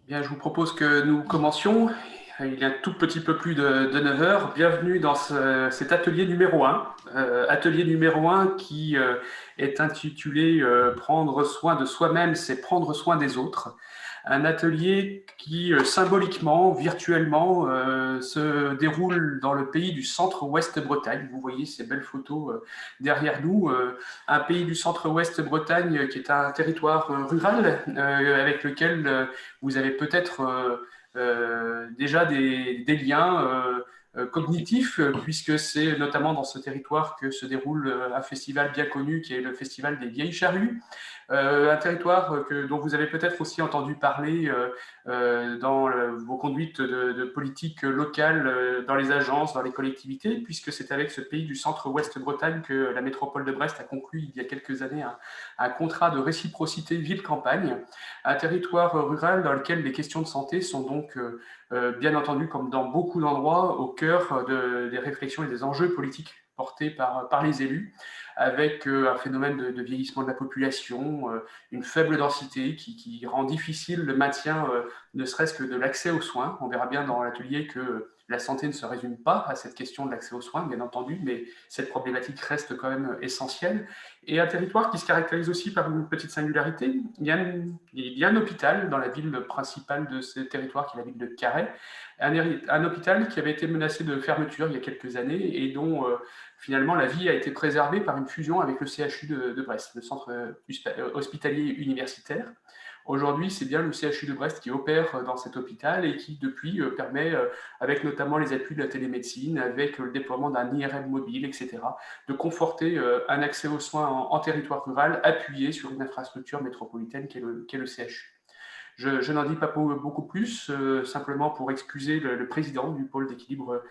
Bien, je vous propose que nous commencions. Il est un tout petit peu plus de 9 heures. Bienvenue dans cet atelier numéro un. Atelier numéro un qui est intitulé Prendre soin de soi-même, c'est prendre soin des autres. Un atelier qui symboliquement, virtuellement, se déroule dans le pays du centre-ouest Bretagne. Vous voyez ces belles photos derrière nous. Un pays du centre-ouest Bretagne qui est un territoire rural avec lequel vous avez peut-être déjà des liens cognitifs, puisque c'est notamment dans ce territoire que se déroule un festival bien connu qui est le Festival des Vieilles Charrues. Un territoire dont vous avez peut-être aussi entendu parler dans vos conduites de politique locale, dans les agences, dans les collectivités, puisque c'est avec ce pays du centre-ouest Bretagne que la métropole de Brest a conclu il y a quelques années un contrat de réciprocité ville-campagne, un territoire rural dans lequel les questions de santé sont donc bien entendu, comme dans beaucoup d'endroits, au cœur des réflexions et des enjeux politiques portés par les élus, avec un phénomène de vieillissement de la population, une faible densité qui rend difficile le maintien, ne serait-ce que de l'accès aux soins. On verra bien dans l'atelier que la santé ne se résume pas à cette question de l'accès aux soins, bien entendu, mais cette problématique reste quand même essentielle. Et un territoire qui se caractérise aussi par une petite singularité. Il y a un hôpital dans la ville principale de ce territoire, qui est la ville de Carhaix, un hôpital qui avait été menacé de fermeture il y a quelques années et dont finalement la vie a été préservée par une fusion avec le CHU de Brest, le centre hospitalier universitaire. Aujourd'hui, c'est bien le CHU de Brest qui opère dans cet hôpital et qui, depuis, permet, avec notamment les appuis de la télémédecine, avec le déploiement d'un IRM mobile, etc., de conforter un accès aux soins en territoire rural appuyé sur une infrastructure métropolitaine qu'est le CHU. Je n'en dis pas beaucoup plus, simplement pour excuser le président du pôle d'équilibre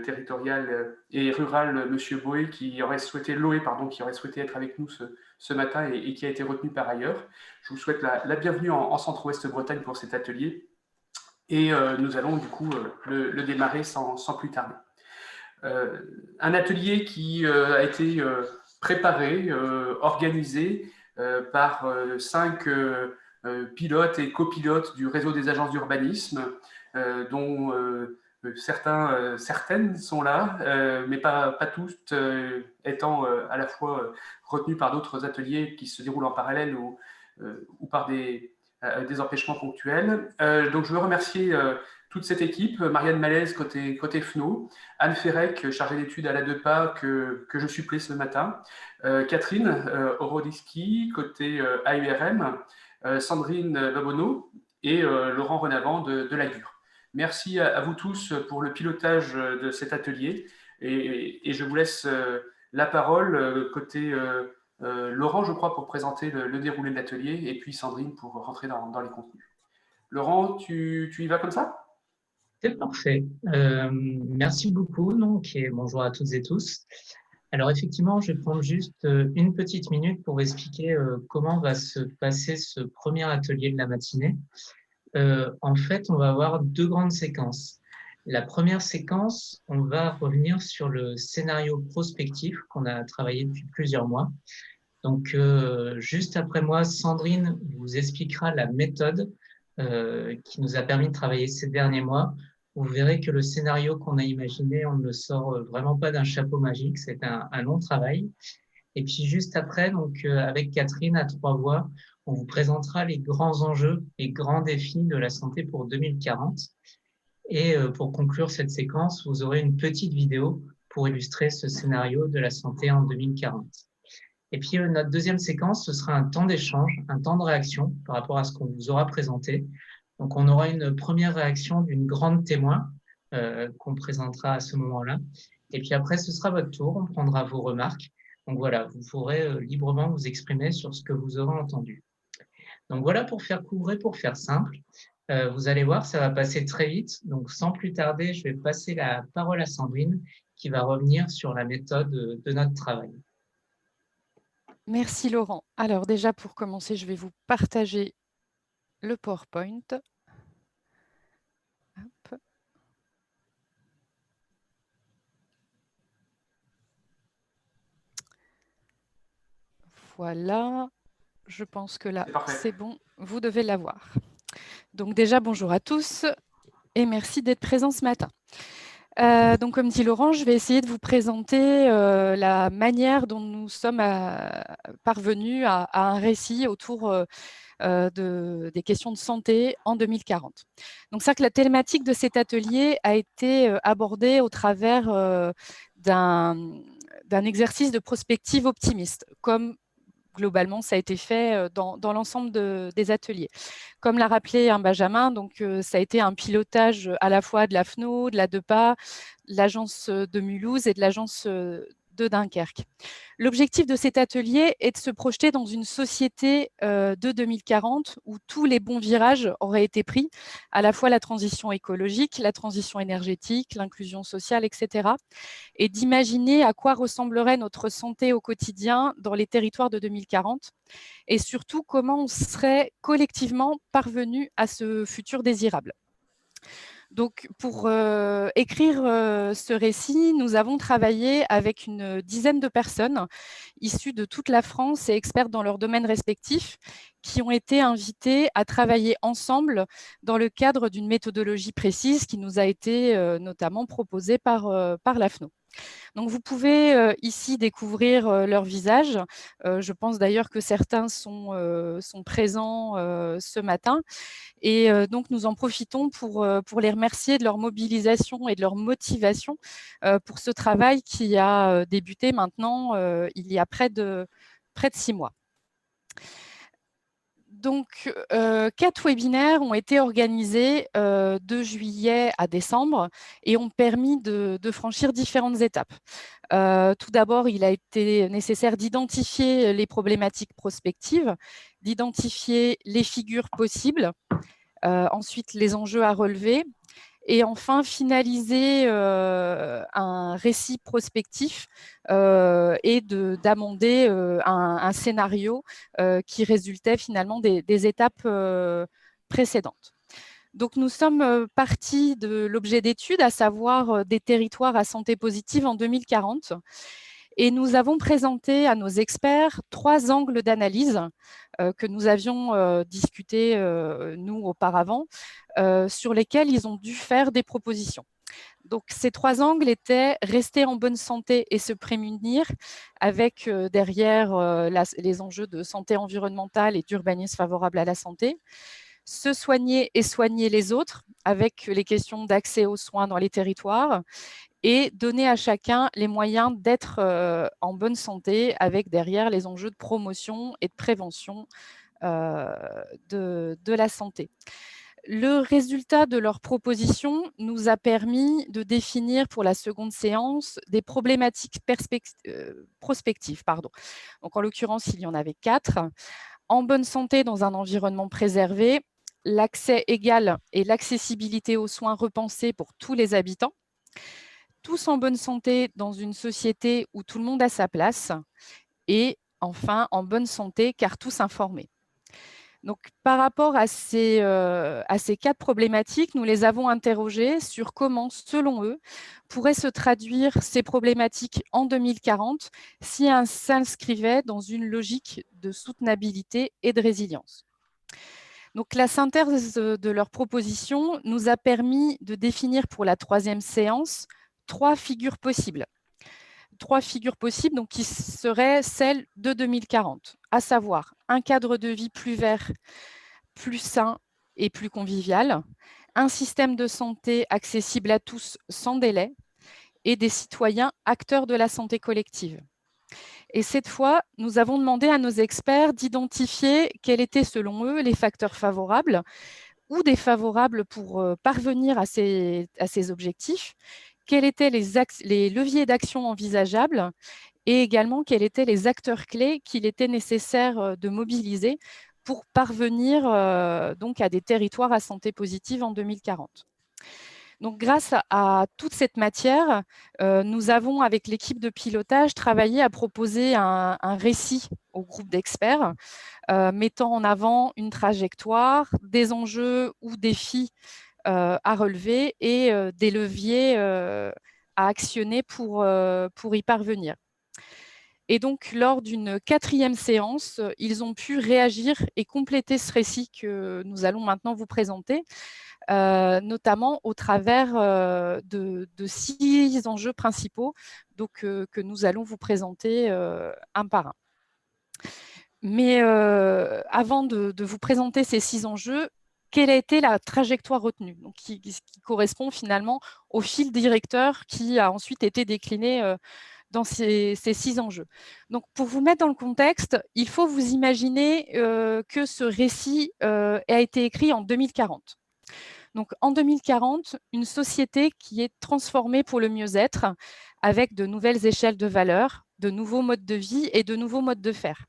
territorial et rural, M. Boé, Loé, pardon, qui aurait souhaité être avec nous ce matin et qui a été retenu par ailleurs. Je vous souhaite la bienvenue en Centre-Ouest Bretagne pour cet atelier et nous allons du coup le démarrer sans plus tarder. Un atelier qui a été préparé, organisé par 5 pilotes et copilotes du réseau des agences d'urbanisme, dont certaines sont là, mais pas toutes, étant à la fois retenues par d'autres ateliers qui se déroulent en parallèle ou par des empêchements ponctuels. Donc je veux remercier toute cette équipe, Marianne Malaise côté FNO, Anne Ferrec, chargée d'études à l'ADEPA, que je supplée ce matin, Catherine Orodiski, côté AURM, Sandrine Babonneau et Laurent Renavant de l'AGUR. Merci à vous tous pour le pilotage de cet atelier et je vous laisse la parole côté Laurent, je crois, pour présenter le déroulé de l'atelier et puis Sandrine pour rentrer dans les contenus. Laurent, tu y vas comme ça? C'est parfait. Merci beaucoup, donc, et bonjour à toutes et tous. Alors, effectivement, je vais prendre juste une petite minute pour expliquer comment va se passer ce premier atelier de la matinée. En fait, on va avoir deux grandes séquences. La première séquence, on va revenir sur le scénario prospectif qu'on a travaillé depuis plusieurs mois. Donc, juste après moi, Sandrine vous expliquera la méthode qui nous a permis de travailler ces derniers mois. Vous verrez que le scénario qu'on a imaginé, on ne le sort vraiment pas d'un chapeau magique, c'est un long travail. Et puis juste après, donc avec Catherine à trois voix, on vous présentera les grands enjeux et grands défis de la santé pour 2040. Et pour conclure cette séquence, vous aurez une petite vidéo pour illustrer ce scénario de la santé en 2040. Et puis notre deuxième séquence, ce sera un temps d'échange, un temps de réaction par rapport à ce qu'on vous aura présenté. Donc on aura une première réaction d'une grande témoin qu'on présentera à ce moment-là. Et puis après, ce sera votre tour, on prendra vos remarques. Donc voilà, vous pourrez librement vous exprimer sur ce que vous aurez entendu. Donc voilà pour faire court et pour faire simple. Vous allez voir, ça va passer très vite. Donc sans plus tarder, je vais passer la parole à Sandrine qui va revenir sur la méthode de notre travail. Merci Laurent. Alors déjà pour commencer, je vais vous partager le PowerPoint. Hop. Voilà, je pense que là C'est parfait. c'est bon, vous devez l'avoir. Donc déjà, bonjour à tous et merci d'être présents ce matin. Donc, comme dit Laurent, je vais essayer de vous présenter la manière dont nous sommes parvenus à un récit autour des questions de santé en 2040. Donc, c'est vrai que la thématique de cet atelier a été abordée au travers d'un exercice de prospective optimiste, comme globalement, ça a été fait dans l'ensemble des ateliers. Comme l'a rappelé Benjamin, donc, ça a été un pilotage à la fois de l'AFNO, de la DEPA, de l'agence de Mulhouse et de l'agence de Dunkerque. L'objectif de cet atelier est de se projeter dans une société de 2040 où tous les bons virages auraient été pris, à la fois la transition écologique, la transition énergétique, l'inclusion sociale, etc. Et d'imaginer à quoi ressemblerait notre santé au quotidien dans les territoires de 2040 et surtout comment on serait collectivement parvenu à ce futur désirable. Donc, pour écrire ce récit, nous avons travaillé avec une dizaine de personnes issues de toute la France et expertes dans leurs domaines respectifs qui ont été invitées à travailler ensemble dans le cadre d'une méthodologie précise qui nous a été notamment proposée par l'AFNO. Donc, vous pouvez ici découvrir leur visage. Je pense d'ailleurs que certains sont présents ce matin. Et donc, nous en profitons pour les remercier de leur mobilisation et de leur motivation pour ce travail qui a débuté maintenant il y a près de 6 mois. Donc, 4 webinaires ont été organisés de juillet à décembre et ont permis de franchir différentes étapes. Tout d'abord, il a été nécessaire d'identifier les problématiques prospectives, d'identifier les figures possibles, ensuite les enjeux à relever, et enfin finaliser un récit prospectif et d'amender un scénario qui résultait finalement des étapes précédentes. Donc, nous sommes partis de l'objet d'étude, à savoir des territoires à santé positive en 2040. Et nous avons présenté à nos experts 3 angles d'analyse que nous avions discutés, nous, auparavant, sur lesquels ils ont dû faire des propositions. Donc, ces 3 angles étaient rester en bonne santé et se prémunir, avec derrière les enjeux de santé environnementale et d'urbanisme favorable à la santé, se soigner et soigner les autres, avec les questions d'accès aux soins dans les territoires, et donner à chacun les moyens d'être en bonne santé, avec derrière les enjeux de promotion et de prévention de la santé. Le résultat de leur proposition nous a permis de définir pour la seconde séance des problématiques prospectives. Donc, en l'occurrence, il y en avait 4. En bonne santé dans un environnement préservé, l'accès égal et l'accessibilité aux soins repensés pour tous les habitants, tous en bonne santé dans une société où tout le monde a sa place, et enfin en bonne santé car tous informés. Donc, par rapport à ces 4 problématiques, nous les avons interrogés sur comment, selon eux, pourraient se traduire ces problématiques en 2040 si elles s'inscrivaient dans une logique de soutenabilité et de résilience. Donc, la synthèse de leurs propositions nous a permis de définir pour la 3e séance 3 figures possibles. 3 figures possibles donc, qui seraient celles de 2040, à savoir un cadre de vie plus vert, plus sain et plus convivial, un système de santé accessible à tous sans délai et des citoyens acteurs de la santé collective. Et cette fois, nous avons demandé à nos experts d'identifier quels étaient selon eux les facteurs favorables ou défavorables pour parvenir à ces objectifs, quels étaient les leviers d'action envisageables et également quels étaient les acteurs clés qu'il était nécessaire de mobiliser pour parvenir donc à des territoires à santé positive en 2040. Donc, grâce à toute cette matière, nous avons, avec l'équipe de pilotage, travaillé à proposer un récit au groupe d'experts mettant en avant une trajectoire, des enjeux ou défis à relever et des leviers à actionner pour y parvenir. Et donc, lors d'une 4e séance, ils ont pu réagir et compléter ce récit que nous allons maintenant vous présenter, notamment au travers de 6 enjeux principaux donc, que nous allons vous présenter un par un. Mais avant de vous présenter ces 6 enjeux, quelle a été la trajectoire retenue, donc qui correspond finalement au fil directeur qui a ensuite été décliné dans ces 6 enjeux. Donc, pour vous mettre dans le contexte, il faut vous imaginer que ce récit a été écrit en 2040. Donc, en 2040, une société qui est transformée pour le mieux-être avec de nouvelles échelles de valeur, de nouveaux modes de vie et de nouveaux modes de faire.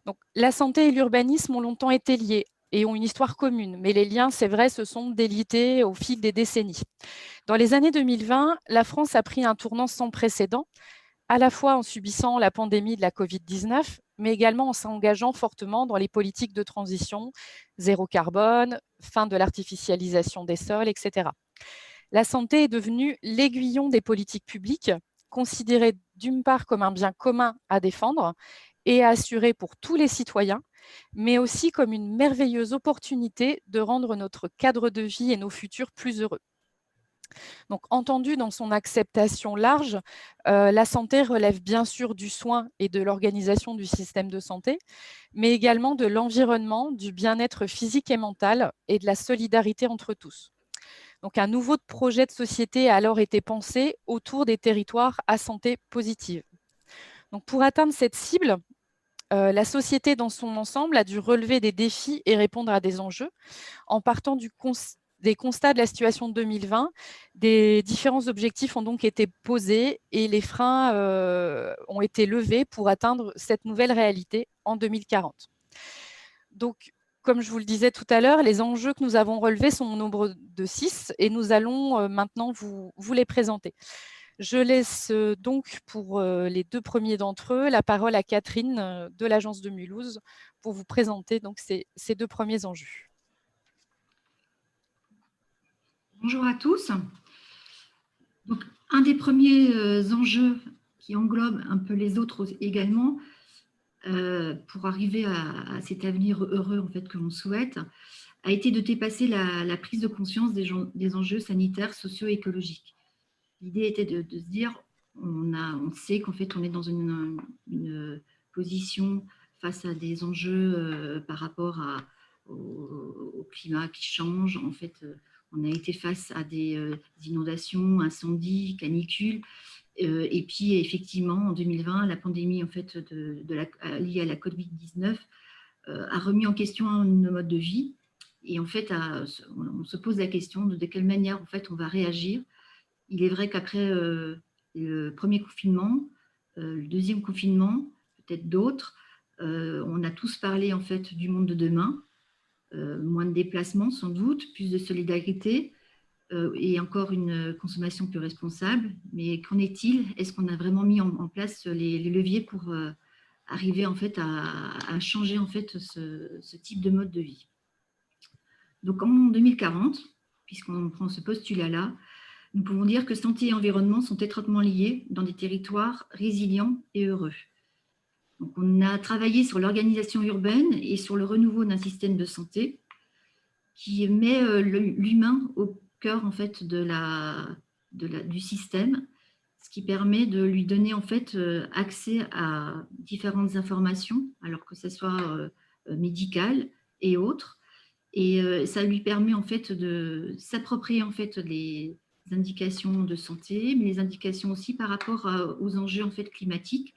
Donc, la santé et l'urbanisme ont longtemps été liés et ont une histoire commune, mais les liens, c'est vrai, se sont délités au fil des décennies. Dans les années 2020, la France a pris un tournant sans précédent, à la fois en subissant la pandémie de la Covid-19, mais également en s'engageant fortement dans les politiques de transition, zéro carbone, fin de l'artificialisation des sols, etc. La santé est devenue l'aiguillon des politiques publiques, considérée d'une part comme un bien commun à défendre et à assurer pour tous les citoyens, mais aussi comme une merveilleuse opportunité de rendre notre cadre de vie et nos futurs plus heureux. Donc, entendu dans son acceptation large, la santé relève bien sûr du soin et de l'organisation du système de santé, mais également de l'environnement, du bien-être physique et mental et de la solidarité entre tous. Donc, un nouveau projet de société a alors été pensé autour des territoires à santé positive. Donc, pour atteindre cette cible, la société dans son ensemble a dû relever des défis et répondre à des enjeux en partant des constats de la situation de 2020. Des différents objectifs ont donc été posés et les freins ont été levés pour atteindre cette nouvelle réalité en 2040. Donc, comme je vous le disais tout à l'heure, les enjeux que nous avons relevés sont au nombre de 6 et nous allons maintenant vous les présenter. Je laisse donc pour les 2 premiers d'entre eux la parole à Catherine de l'Agence de Mulhouse pour vous présenter donc ces 2 premiers enjeux. Bonjour à tous. Donc, un des premiers enjeux qui englobe un peu les autres également, pour arriver à cet avenir heureux en fait, que l'on souhaite, a été de dépasser la prise de conscience des enjeux sanitaires, socio-écologiques. L'idée était de se dire, on sait qu'en fait on est dans une position face à des enjeux par rapport au climat qui change. En fait, on a été face à des inondations, incendies, canicules. Et puis, effectivement, en 2020, la pandémie en fait, liée à la Covid-19 a remis en question nos modes de vie. Et en fait, on se pose la question de quelle manière en fait, on va réagir. Il est vrai qu'après le premier confinement, le deuxième confinement, peut-être d'autres, on a tous parlé en fait, du monde de demain. Moins de déplacements sans doute, plus de solidarité et encore une consommation plus responsable. Mais qu'en est-il? Est-ce qu'on a vraiment mis en place les leviers pour arriver en fait, à changer en fait, ce type de mode de vie? Donc en 2040, puisqu'on prend ce postulat-là, nous pouvons dire que santé et environnement sont étroitement liés dans des territoires résilients et heureux. Donc, on a travaillé sur l'organisation urbaine et sur le renouveau d'un système de santé qui met l'humain au cœur en fait, du système, ce qui permet de lui donner en fait, accès à différentes informations, alors que ce soit médicales et autres. Et ça lui permet en fait, de s'approprier en fait, les indications de santé, mais les indications aussi par rapport aux enjeux en fait, climatiques,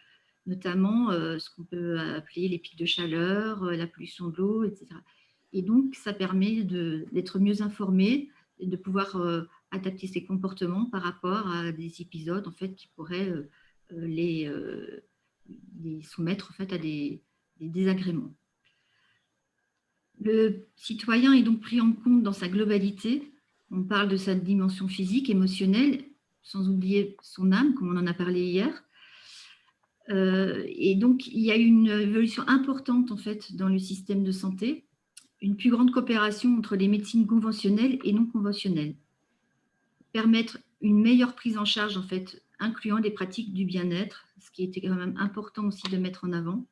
notamment ce qu'on peut appeler les pics de chaleur, la pollution de l'eau, etc. Et donc, ça permet d'être mieux informé et de pouvoir adapter ses comportements par rapport à des épisodes en fait, qui pourraient les soumettre en fait, à des désagréments. Le citoyen est donc pris en compte dans sa globalité. On parle de sa dimension physique, émotionnelle, sans oublier son âme, comme on en a parlé hier. Et donc, il y a une évolution importante en fait, dans le système de santé, une plus grande coopération entre les médecines conventionnelles et non conventionnelles, permettre une meilleure prise en charge en fait, incluant les pratiques du bien-être, ce qui était quand même important aussi de mettre en avant.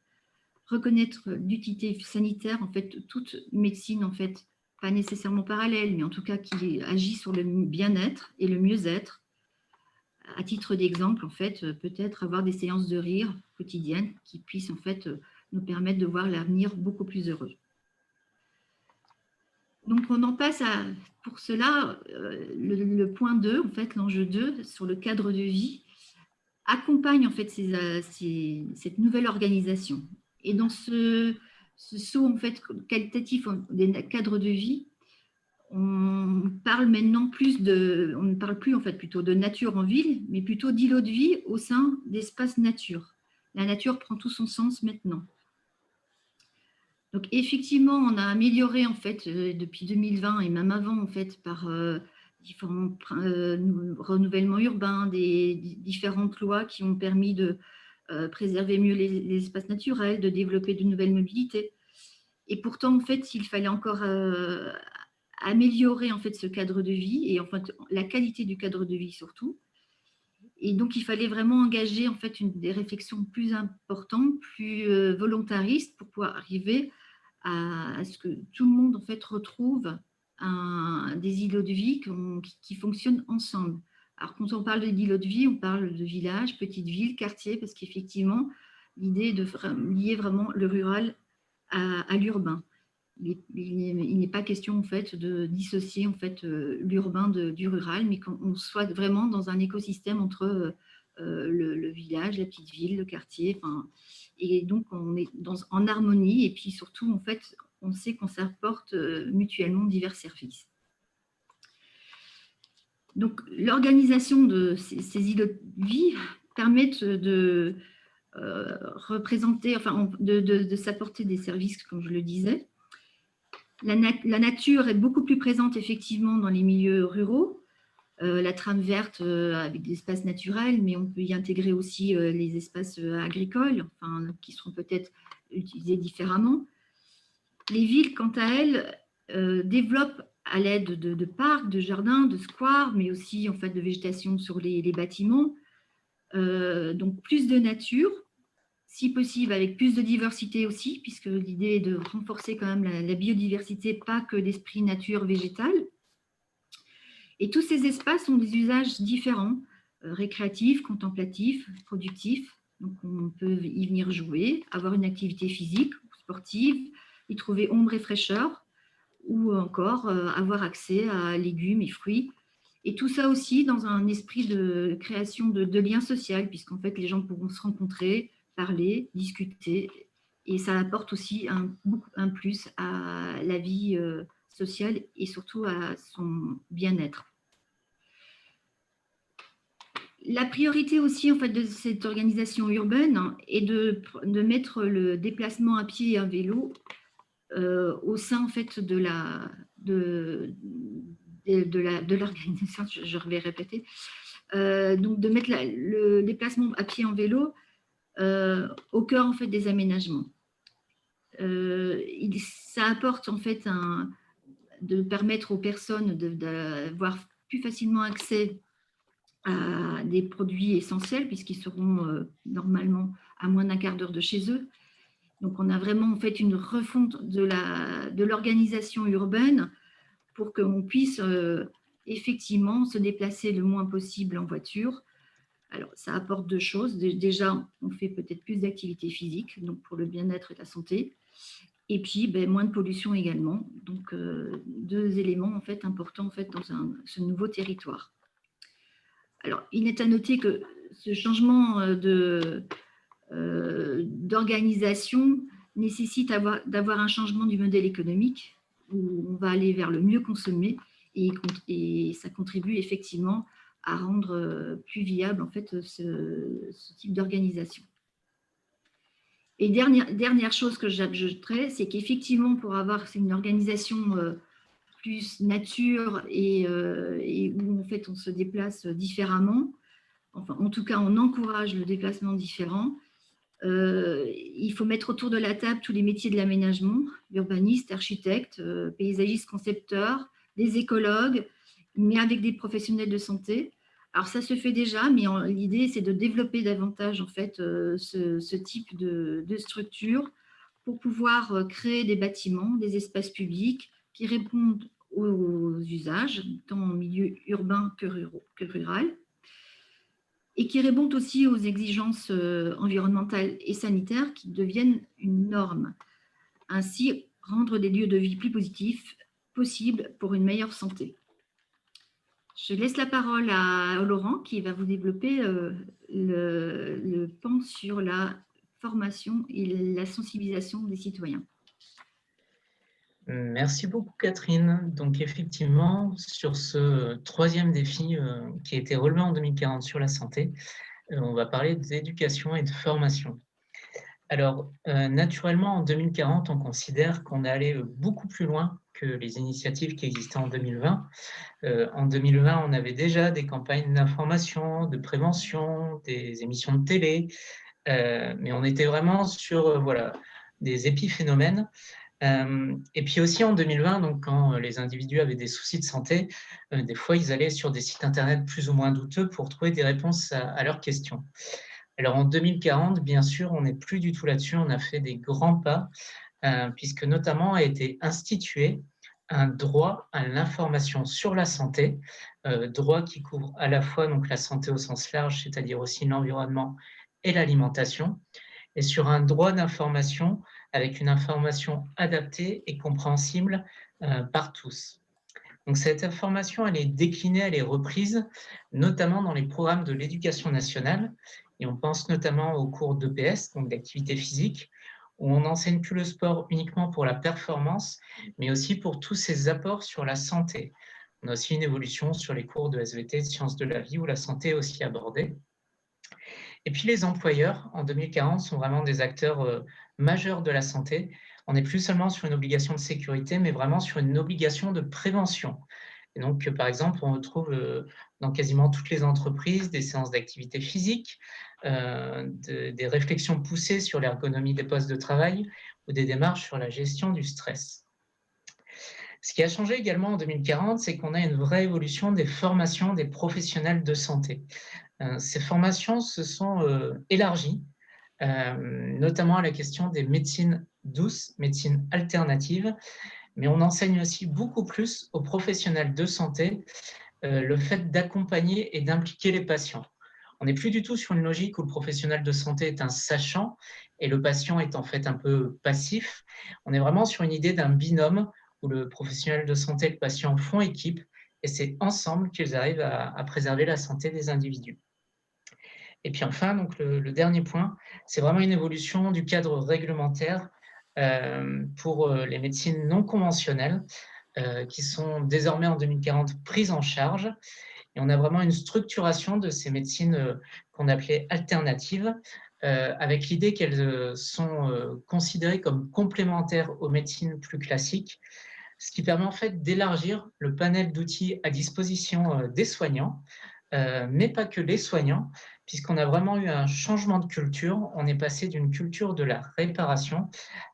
Reconnaître l'utilité sanitaire, en fait, toute médecine, en fait, pas nécessairement parallèle, mais en tout cas qui agit sur le bien-être et le mieux-être. À titre d'exemple, en fait, peut-être avoir des séances de rire quotidiennes qui puissent, en fait, nous permettre de voir l'avenir beaucoup plus heureux. Donc, on en passe à, pour cela, le point 2, en fait, l'enjeu 2, sur le cadre de vie, accompagne, en fait, cette nouvelle organisation. Et dans ce saut, en fait, qualitatif des cadres de vie, on parle maintenant on ne parle plus, en fait, plutôt de nature en ville, mais plutôt d'îlots de vie au sein d'espaces nature. La nature prend tout son sens maintenant. Donc, effectivement, on a amélioré, en fait, depuis 2020 et même avant, en fait, par différents renouvellements urbains, des différentes lois qui ont permis de préserver mieux les espaces naturels, de développer de nouvelles mobilités. Et pourtant, en fait, il fallait encore améliorer, en fait, ce cadre de vie et, en fait, la qualité du cadre de vie surtout. Et donc, il fallait vraiment engager, en fait, des réflexions plus importantes, plus volontaristes pour pouvoir arriver à ce que tout le monde, en fait, retrouve des îlots de vie qui fonctionnent ensemble. Alors, quand on parle d'îlots de vie, on parle de villages, petites villes, quartiers, parce qu'effectivement, l'idée est de lier vraiment le rural à l'urbain. Il n'est pas question, en fait, de dissocier, en fait, l'urbain du rural, mais qu'on soit vraiment dans un écosystème entre le village, la petite ville, le quartier. Et donc, on est en harmonie. Et puis, surtout, en fait, on sait qu'on s'apporte mutuellement divers services. Donc, l'organisation de ces îlots de vie permettent de représenter, enfin, de s'apporter des services, comme je le disais. La nature est beaucoup plus présente, effectivement, dans les milieux ruraux. La trame verte avec des espaces naturels, mais on peut y intégrer aussi les espaces agricoles, enfin, qui seront peut-être utilisés différemment. Les villes, quant à elles, développent à l'aide de parcs, de jardins, de squares, mais aussi, en fait, de végétation sur les bâtiments. Donc, plus de nature, si possible avec plus de diversité aussi, puisque l'idée est de renforcer quand même la biodiversité, pas que l'esprit nature végétale. Et tous ces espaces ont des usages différents, récréatifs, contemplatifs, productifs. Donc, on peut y venir jouer, avoir une activité physique, sportive, y trouver ombre et fraîcheur, ou encore avoir accès à légumes et fruits. Et tout ça aussi dans un esprit de création de liens sociaux, puisqu'en fait, les gens pourront se rencontrer, parler, discuter. Et ça apporte aussi un plus à la vie sociale et surtout à son bien-être. La priorité aussi, en fait, de cette organisation urbaine est de mettre le déplacement à pied et à vélo au sein, en fait, de l'organisation, je vais répéter, donc de mettre le déplacement à pied en vélo au cœur, en fait, des aménagements. Ça apporte, en fait, de permettre aux personnes d'avoir plus facilement accès à des produits essentiels, puisqu'ils seront normalement à moins d'un quart d'heure de chez eux. Donc, on a vraiment, en fait, une refonte de l'organisation urbaine pour qu'on puisse effectivement se déplacer le moins possible en voiture. Alors, ça apporte deux choses. Déjà, on fait peut-être plus d'activité physique, donc pour le bien-être et la santé. Et puis, moins de pollution également. Donc, deux éléments, en fait, importants, en fait, dans ce nouveau territoire. Alors, il est à noter que ce changement d'organisation nécessite d'avoir un changement du modèle économique où on va aller vers le mieux consommer et ça contribue effectivement à rendre plus viable, en fait, ce type d'organisation. Et dernière chose que j'ajouterais, c'est qu'effectivement, pour avoir une organisation plus nature et où, en fait, on se déplace différemment, enfin, en tout cas, on encourage le déplacement différent. Il faut mettre autour de la table tous les métiers de l'aménagement, urbanistes, architectes, paysagistes, concepteurs, des écologues, mais avec des professionnels de santé. Alors, ça se fait déjà, mais l'idée, c'est de développer davantage en fait, ce type de structure pour pouvoir créer des bâtiments, des espaces publics qui répondent aux usages, tant en milieu urbain que rural, et qui répondent aussi aux exigences environnementales et sanitaires qui deviennent une norme. Ainsi, rendre des lieux de vie plus positifs possibles pour une meilleure santé. Je laisse la parole à Laurent qui va vous développer le pan sur la formation et la sensibilisation des citoyens. Merci beaucoup Catherine. Donc effectivement, sur ce troisième défi qui a été relevé en 2040 sur la santé, on va parler d'éducation et de formation. Alors, naturellement, en 2040, on considère qu'on est allé beaucoup plus loin que les initiatives qui existaient en 2020. En 2020, on avait déjà des campagnes d'information, de prévention, des émissions de télé, mais on était vraiment sur voilà, des épiphénomènes. Et puis aussi en 2020, donc quand les individus avaient des soucis de santé, des fois ils allaient sur des sites internet plus ou moins douteux pour trouver des réponses à leurs questions. Alors en 2040, bien sûr, on n'est plus du tout là-dessus, on a fait des grands pas, puisque notamment a été institué un droit à l'information sur la santé, droit qui couvre à la fois donc, la santé au sens large, c'est-à-dire aussi l'environnement et l'alimentation, et sur un droit d'information avec une information adaptée et compréhensible par tous. Donc cette information, elle est déclinée, elle est reprise, notamment dans les programmes de l'éducation nationale, et on pense notamment aux cours d'EPS, donc d'activité physique, où on n'enseigne plus le sport uniquement pour la performance, mais aussi pour tous ses apports sur la santé. On a aussi une évolution sur les cours de SVT, de sciences de la vie, où la santé est aussi abordée. Et puis les employeurs, en 2040, sont vraiment des acteurs majeurs de la santé. On n'est plus seulement sur une obligation de sécurité, mais vraiment sur une obligation de prévention. Et donc, par exemple, on retrouve dans quasiment toutes les entreprises des séances d'activité physique, des réflexions poussées sur l'ergonomie des postes de travail ou des démarches sur la gestion du stress. Ce qui a changé également en 2040, c'est qu'on a une vraie évolution des formations des professionnels de santé. Ces formations se sont élargies, notamment à la question des médecines douces, médecines alternatives, mais on enseigne aussi beaucoup plus aux professionnels de santé le fait d'accompagner et d'impliquer les patients. On n'est plus du tout sur une logique où le professionnel de santé est un sachant et le patient est en fait un peu passif. On est vraiment sur une idée d'un binôme où le professionnel de santé et le patient font équipe et c'est ensemble qu'ils arrivent à préserver la santé des individus. Et puis enfin, donc le dernier point, c'est vraiment une évolution du cadre réglementaire pour les médecines non conventionnelles qui sont désormais en 2040 prises en charge. Et on a vraiment une structuration de ces médecines qu'on appelait alternatives, avec l'idée qu'elles sont considérées comme complémentaires aux médecines plus classiques, ce qui permet en fait d'élargir le panel d'outils à disposition des soignants, mais pas que les soignants, puisqu'on a vraiment eu un changement de culture. On est passé d'une culture de la réparation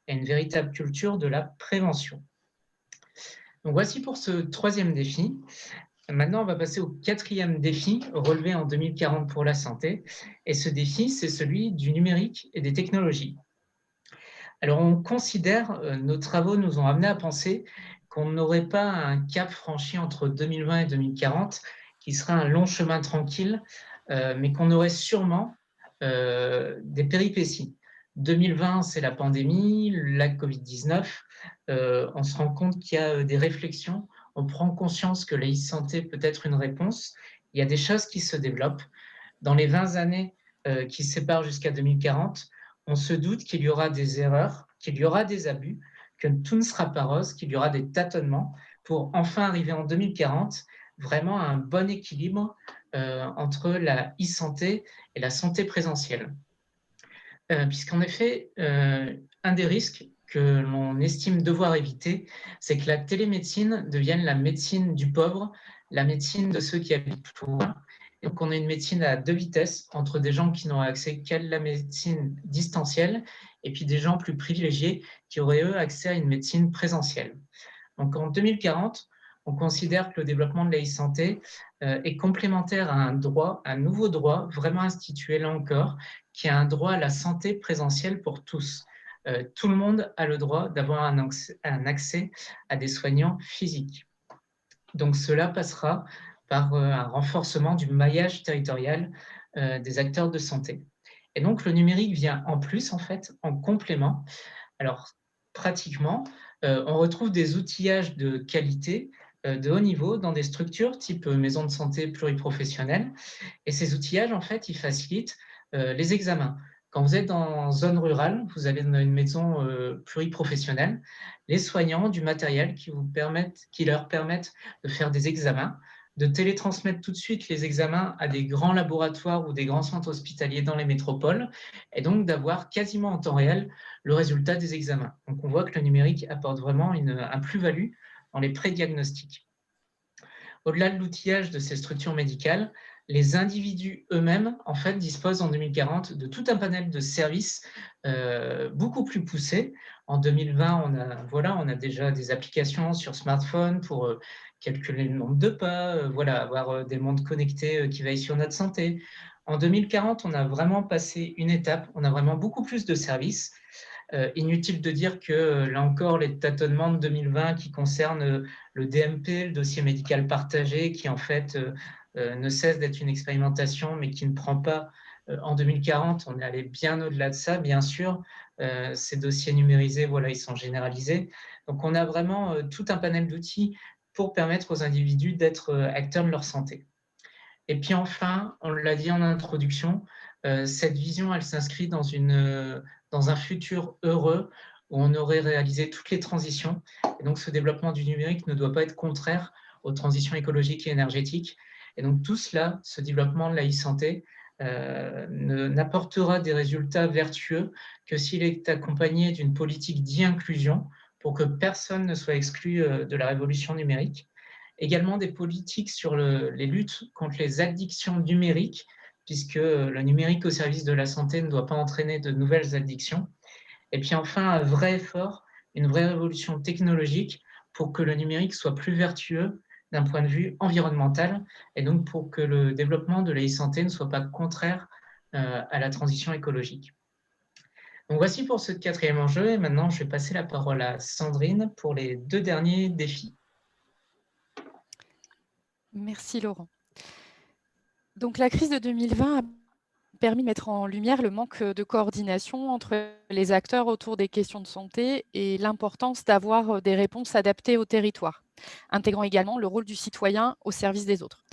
à une véritable culture de la prévention. Donc voici pour ce troisième défi. Maintenant, on va passer au quatrième défi relevé en 2040 pour la santé. Et ce défi, c'est celui du numérique et des technologies. Alors, on considère, nos travaux nous ont amené à penser qu'on n'aurait pas un cap franchi entre 2020 et 2040 qui serait un long chemin tranquille, mais qu'on aurait sûrement des péripéties. 2020, c'est la pandémie, la Covid-19. On se rend compte qu'il y a des réflexions. On prend conscience que l'e-santé peut être une réponse. Il y a des choses qui se développent. Dans les 20 années qui séparent jusqu'à 2040, on se doute qu'il y aura des erreurs, qu'il y aura des abus, que tout ne sera pas rose, qu'il y aura des tâtonnements pour enfin arriver en 2040 vraiment à un bon équilibre entre la e-santé et la santé présentielle. Puisqu'en effet, un des risques que l'on estime devoir éviter, c'est que la télémédecine devienne la médecine du pauvre, la médecine de ceux qui habitent loin. Et donc, on a une médecine à deux vitesses entre des gens qui n'auraient accès qu'à la médecine distancielle et puis des gens plus privilégiés qui auraient, eux, accès à une médecine présentielle. Donc, en 2040, on considère que le développement de la e-santé est complémentaire à un nouveau droit vraiment institué là encore, qui est un droit à la santé présentielle pour tous. Tout le monde a le droit d'avoir un accès à des soignants physiques. Donc cela passera par un renforcement du maillage territorial des acteurs de santé. Et donc le numérique vient en plus, en fait, en complément. Alors pratiquement, on retrouve des outillages de qualité de haut niveau dans des structures type maison de santé pluriprofessionnelle. Et ces outillages, en fait, ils facilitent les examens. Quand vous êtes en zone rurale, vous avez une maison pluriprofessionnelle, les soignants ont du matériel qui leur permettent de faire des examens, de télétransmettre tout de suite les examens à des grands laboratoires ou des grands centres hospitaliers dans les métropoles, et donc d'avoir quasiment en temps réel le résultat des examens. Donc on voit que le numérique apporte vraiment un plus-value dans les pré-diagnostics. Au-delà de l'outillage de ces structures médicales, les individus eux-mêmes, en fait, disposent en 2040 de tout un panel de services beaucoup plus poussés. En 2020, on a déjà des applications sur smartphone pour calculer le nombre de pas, avoir des montres connectées qui veillent sur notre santé. En 2040, on a vraiment passé une étape, on a vraiment beaucoup plus de services. Inutile de dire que, là encore, les tâtonnements de 2020 qui concernent le DMP, le dossier médical partagé, qui en fait ne cesse d'être une expérimentation, mais qui ne prend pas en 2040. On est allé bien au-delà de ça, bien sûr. Ces dossiers numérisés, ils sont généralisés. Donc, on a vraiment tout un panel d'outils pour permettre aux individus d'être acteurs de leur santé. Et puis enfin, on l'a dit en introduction, cette vision, elle s'inscrit dans un futur heureux où on aurait réalisé toutes les transitions. Et donc, ce développement du numérique ne doit pas être contraire aux transitions écologiques et énergétiques. Et donc, tout cela, ce développement de la e-santé, n'apportera des résultats vertueux que s'il est accompagné d'une politique d'inclusion pour que personne ne soit exclu de la révolution numérique. Également des politiques sur les luttes contre les addictions numériques, puisque le numérique au service de la santé ne doit pas entraîner de nouvelles addictions. Et puis enfin, un vrai effort, une vraie révolution technologique pour que le numérique soit plus vertueux d'un point de vue environnemental, et donc pour que le développement de la e-santé ne soit pas contraire à la transition écologique. Donc voici pour ce 4e enjeu, et maintenant je vais passer la parole à Sandrine pour les 2 derniers défis. Merci Laurent. Donc la crise de 2020 a permis de mettre en lumière le manque de coordination entre les acteurs autour des questions de santé et l'importance d'avoir des réponses adaptées au territoire, intégrant également le rôle du citoyen au service des autres.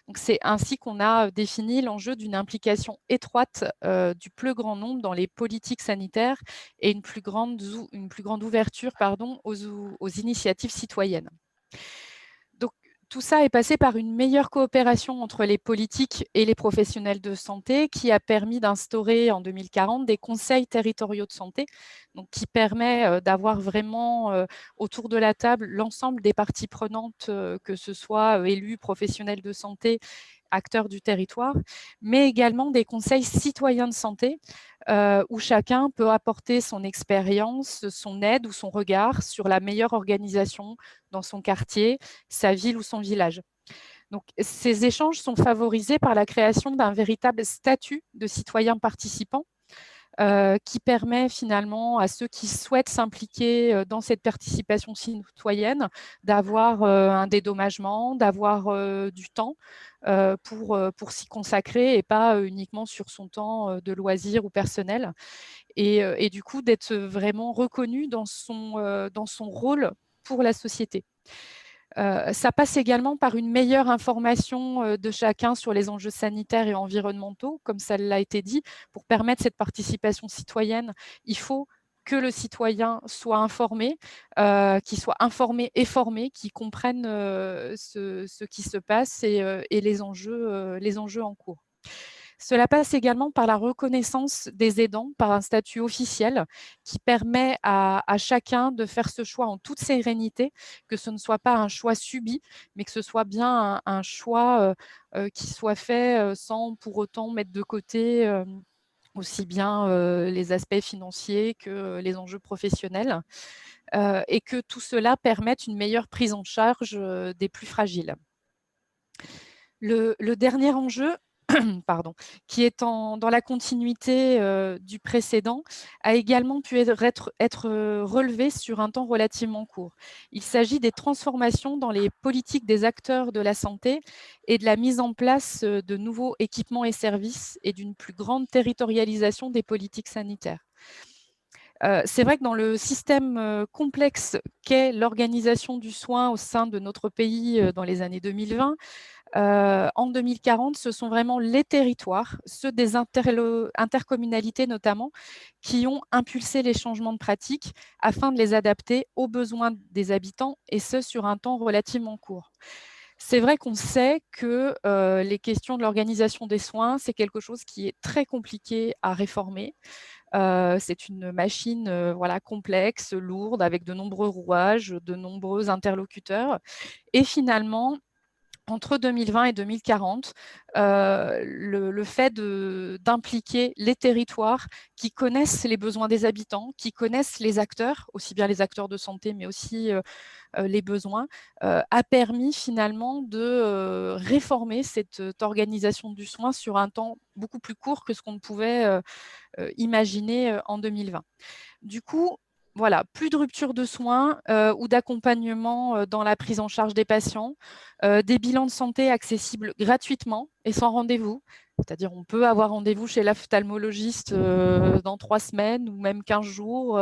Donc c'est ainsi qu'on a défini l'enjeu d'une implication étroite du plus grand nombre dans les politiques sanitaires et une plus grande ouverture aux initiatives citoyennes. Donc, tout ça est passé par une meilleure coopération entre les politiques et les professionnels de santé qui a permis d'instaurer en 2040 des conseils territoriaux de santé, donc qui permet d'avoir vraiment autour de la table l'ensemble des parties prenantes, que ce soit élus, professionnels de santé, acteurs du territoire, mais également des conseils citoyens de santé où chacun peut apporter son expérience, son aide ou son regard sur la meilleure organisation dans son quartier, sa ville ou son village. Donc, ces échanges sont favorisés par la création d'un véritable statut de citoyen participant qui permet finalement à ceux qui souhaitent s'impliquer dans cette participation citoyenne d'avoir un dédommagement, d'avoir du temps pour s'y consacrer et pas uniquement sur son temps de loisir ou personnel. Et du coup, d'être vraiment reconnu dans son rôle pour la société. Ça passe également par une meilleure information de chacun sur les enjeux sanitaires et environnementaux, comme ça l'a été dit. Pour permettre cette participation citoyenne, il faut que le citoyen soit informé, qu'il soit informé et formé, qu'il comprenne ce qui se passe et les enjeux en cours. Cela passe également par la reconnaissance des aidants par un statut officiel qui permet à chacun de faire ce choix en toute sérénité, que ce ne soit pas un choix subi, mais que ce soit bien un choix qui soit fait sans pour autant mettre de côté aussi bien les aspects financiers que les enjeux professionnels, et que tout cela permette une meilleure prise en charge des plus fragiles. Le dernier enjeu, pardon, qui est dans la continuité du précédent, a également pu être relevé sur un temps relativement court. Il s'agit des transformations dans les politiques des acteurs de la santé et de la mise en place de nouveaux équipements et services et d'une plus grande territorialisation des politiques sanitaires. C'est vrai que dans le système complexe qu'est l'organisation du soin au sein de notre pays dans les années 2020, en 2040, ce sont vraiment les territoires, ceux des intercommunalités notamment, qui ont impulsé les changements de pratiques afin de les adapter aux besoins des habitants, et ce, sur un temps relativement court. C'est vrai qu'on sait que les questions de l'organisation des soins, c'est quelque chose qui est très compliqué à réformer. C'est une machine voilà, complexe, lourde, avec de nombreux rouages, de nombreux interlocuteurs. Et finalement, entre 2020 et 2040, le fait d'impliquer les territoires qui connaissent les besoins des habitants, qui connaissent les acteurs, aussi bien les acteurs de santé, mais aussi les besoins, a permis finalement de réformer cette organisation du soin sur un temps beaucoup plus court que ce qu'on pouvait imaginer en 2020. Du coup, voilà, plus de rupture de soins ou d'accompagnement dans la prise en charge des patients, des bilans de santé accessibles gratuitement et sans rendez-vous. C'est-à-dire on peut avoir rendez-vous chez l'ophtalmologiste dans 3 semaines ou même 15 jours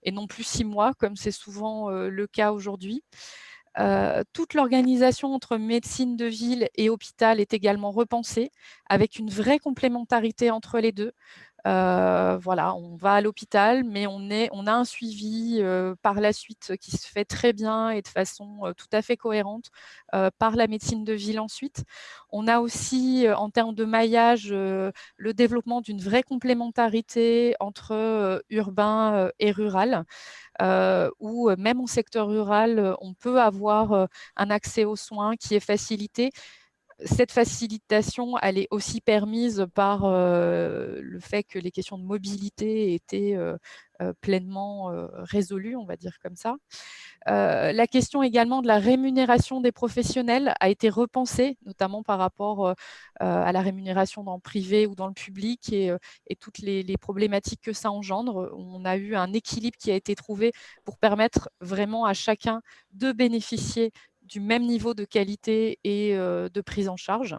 et non plus 6 mois, comme c'est souvent le cas aujourd'hui. Toute l'organisation entre médecine de ville et hôpital est également repensée, avec une vraie complémentarité entre les deux. Voilà, on va à l'hôpital, mais on a un suivi par la suite qui se fait très bien et de façon tout à fait cohérente par la médecine de ville ensuite. On a aussi, en termes de maillage, le développement d'une vraie complémentarité entre urbain et rural, où même en secteur rural, on peut avoir un accès aux soins qui est facilité. Cette facilitation, elle est aussi permise par le fait que les questions de mobilité étaient pleinement résolues, on va dire comme ça. La question également de la rémunération des professionnels a été repensée, notamment par rapport à la rémunération dans le privé ou dans le public et toutes les problématiques que ça engendre. On a eu un équilibre qui a été trouvé pour permettre vraiment à chacun de bénéficier du même niveau de qualité et de prise en charge.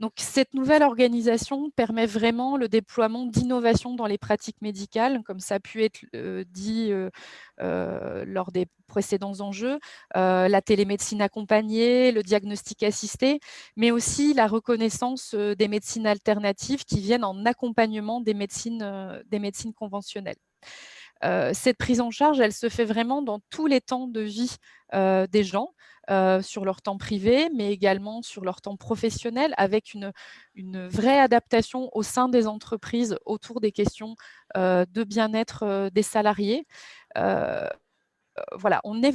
Donc, cette nouvelle organisation permet vraiment le déploiement d'innovations dans les pratiques médicales, comme ça a pu être dit lors des précédents enjeux, la télémédecine accompagnée, le diagnostic assisté, mais aussi la reconnaissance des médecines alternatives qui viennent en accompagnement des médecines conventionnelles. Cette prise en charge, elle se fait vraiment dans tous les temps de vie des gens, sur leur temps privé, mais également sur leur temps professionnel, avec une vraie adaptation au sein des entreprises autour des questions de bien-être des salariés. Voilà, on est